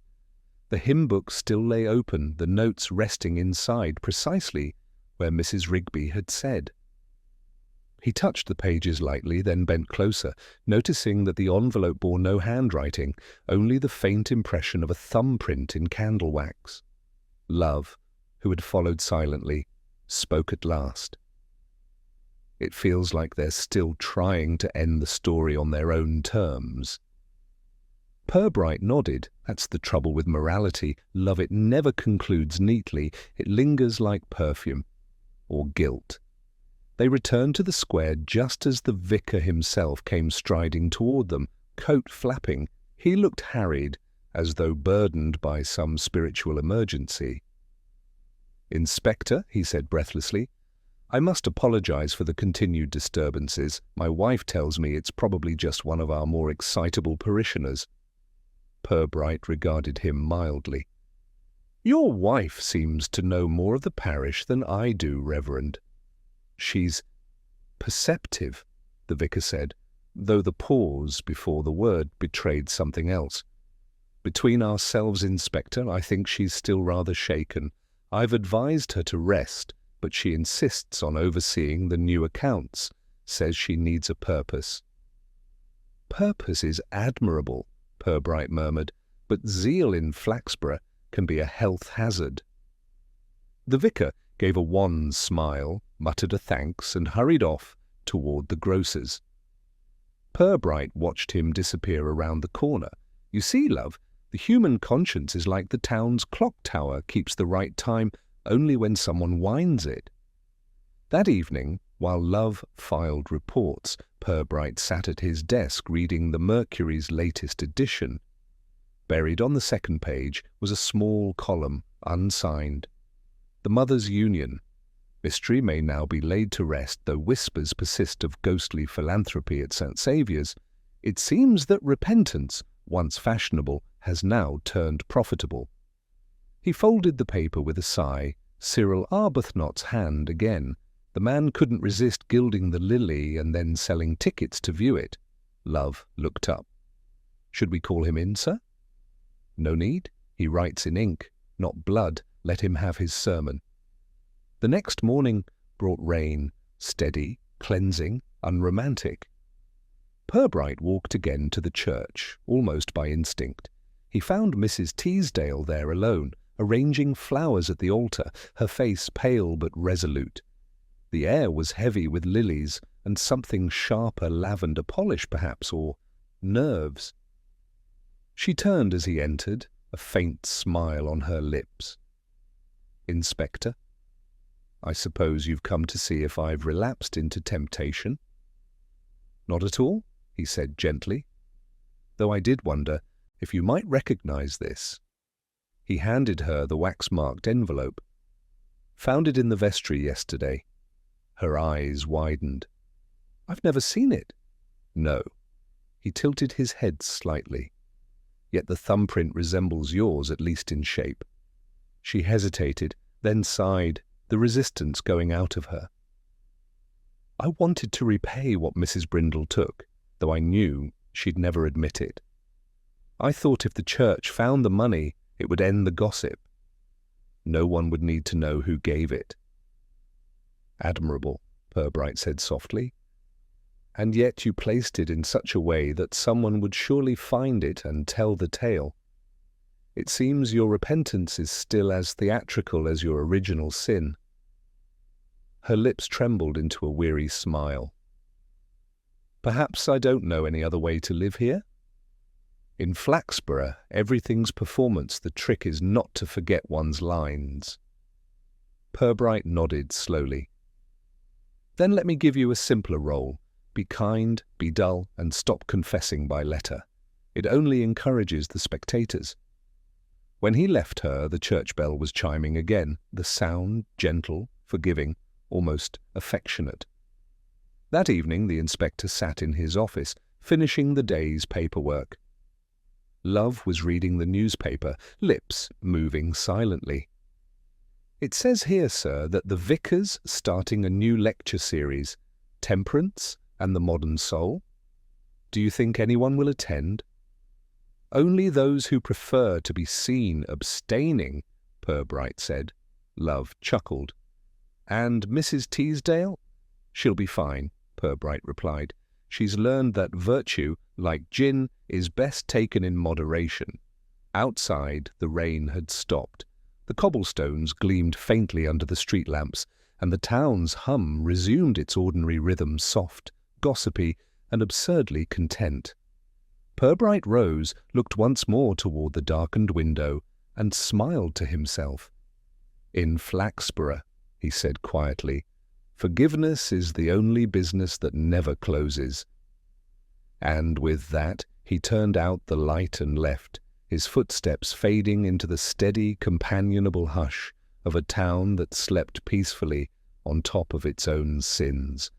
The hymn book still lay open, the notes resting inside precisely where Mrs. Rigby had said. He touched the pages lightly, then bent closer, noticing that the envelope bore no handwriting, only the faint impression of a thumbprint in candle wax. Love, who had followed silently, spoke at last. It feels like they're still trying to end the story on their own terms. Purbright nodded. That's the trouble with morality. Love, it never concludes neatly. It lingers like perfume. Or guilt. They returned to the square just as the vicar himself came striding toward them, coat flapping. He looked harried, as though burdened by some spiritual emergency. "Inspector," he said breathlessly, "I must apologize for the continued disturbances. My wife tells me it's probably just one of our more excitable parishioners." Purbright regarded him mildly. "Your wife seems to know more of the parish than I do, Reverend." "She's perceptive," the vicar said, though the pause before the word betrayed something else. "Between ourselves, Inspector, I think she's still rather shaken. I've advised her to rest, but she insists on overseeing the new accounts, says she needs a purpose." "Purpose is admirable," Purbright murmured, "but zeal in Flaxborough can be a health hazard." The vicar gave a wan smile, muttered a thanks, and hurried off toward the grocer's. Purbright watched him disappear around the corner. "You see, love, the human conscience is like the town's clock tower, keeps the right time only when someone winds it." That evening, while Love filed reports, Purbright sat at his desk reading the Mercury's latest edition. Buried on the second page was a small column, unsigned. "The Mothers' Union. Mystery may now be laid to rest, though whispers persist of ghostly philanthropy at St. Saviour's. It seems that repentance, once fashionable, has now turned profitable." He folded the paper with a sigh. Cyril Arbuthnot's hand again. The man couldn't resist gilding the lily and then selling tickets to view it. Love looked up. Should we call him in, sir? No need. He writes in ink, not blood. Let him have his sermon. The next morning brought rain, steady, cleansing, unromantic. Purbright walked again to the church, almost by instinct. He found Mrs. Teasdale there alone, arranging flowers at the altar, her face pale but resolute. The air was heavy with lilies and something sharper lavender polish, perhaps, or nerves. She turned as he entered, a faint smile on her lips. Inspector, I suppose you've come to see if I've relapsed into temptation? Not at all, he said gently, though I did wonder if you might recognize this. He handed her the wax-marked envelope. Found it in the vestry yesterday. Her eyes widened. I've never seen it. No. He tilted his head slightly. Yet the thumbprint resembles yours, at least in shape. She hesitated, then sighed, the resistance going out of her. I wanted to repay what Mrs. Brindle took, though I knew she'd never admit it. I thought if the church found the money, it would end the gossip. No one would need to know who gave it. Admirable, Purbright said softly. And yet you placed it in such a way that someone would surely find it and tell the tale. It seems your repentance is still as theatrical as your original sin. Her lips trembled into a weary smile. Perhaps I don't know any other way to live here? In Flaxborough, everything's performance. The trick is not to forget one's lines. Purbright nodded slowly. Then let me give you a simpler role. Be kind, be dull, and stop confessing by letter. It only encourages the spectators. When he left her, the church bell was chiming again, the sound gentle, forgiving, almost affectionate. That evening the inspector sat in his office, finishing the day's paperwork. Love was reading the newspaper, lips moving silently. It says here, sir, that the vicar's starting a new lecture series, Temperance and the Modern Soul. Do you think anyone will attend? Only those who prefer to be seen abstaining, Purbright said. Love chuckled. And Mrs. Teasdale? She'll be fine, Purbright replied. She's learned that virtue, like gin, is best taken in moderation. Outside, the rain had stopped. The cobblestones gleamed faintly under the street lamps, and the town's hum resumed its ordinary rhythm, soft, gossipy, and absurdly content. Purbright rose, looked once more toward the darkened window, and smiled to himself. In Flaxborough, he said quietly, forgiveness is the only business that never closes. And with that, he turned out the light and left, his footsteps fading into the steady, companionable hush of a town that slept peacefully on top of its own sins.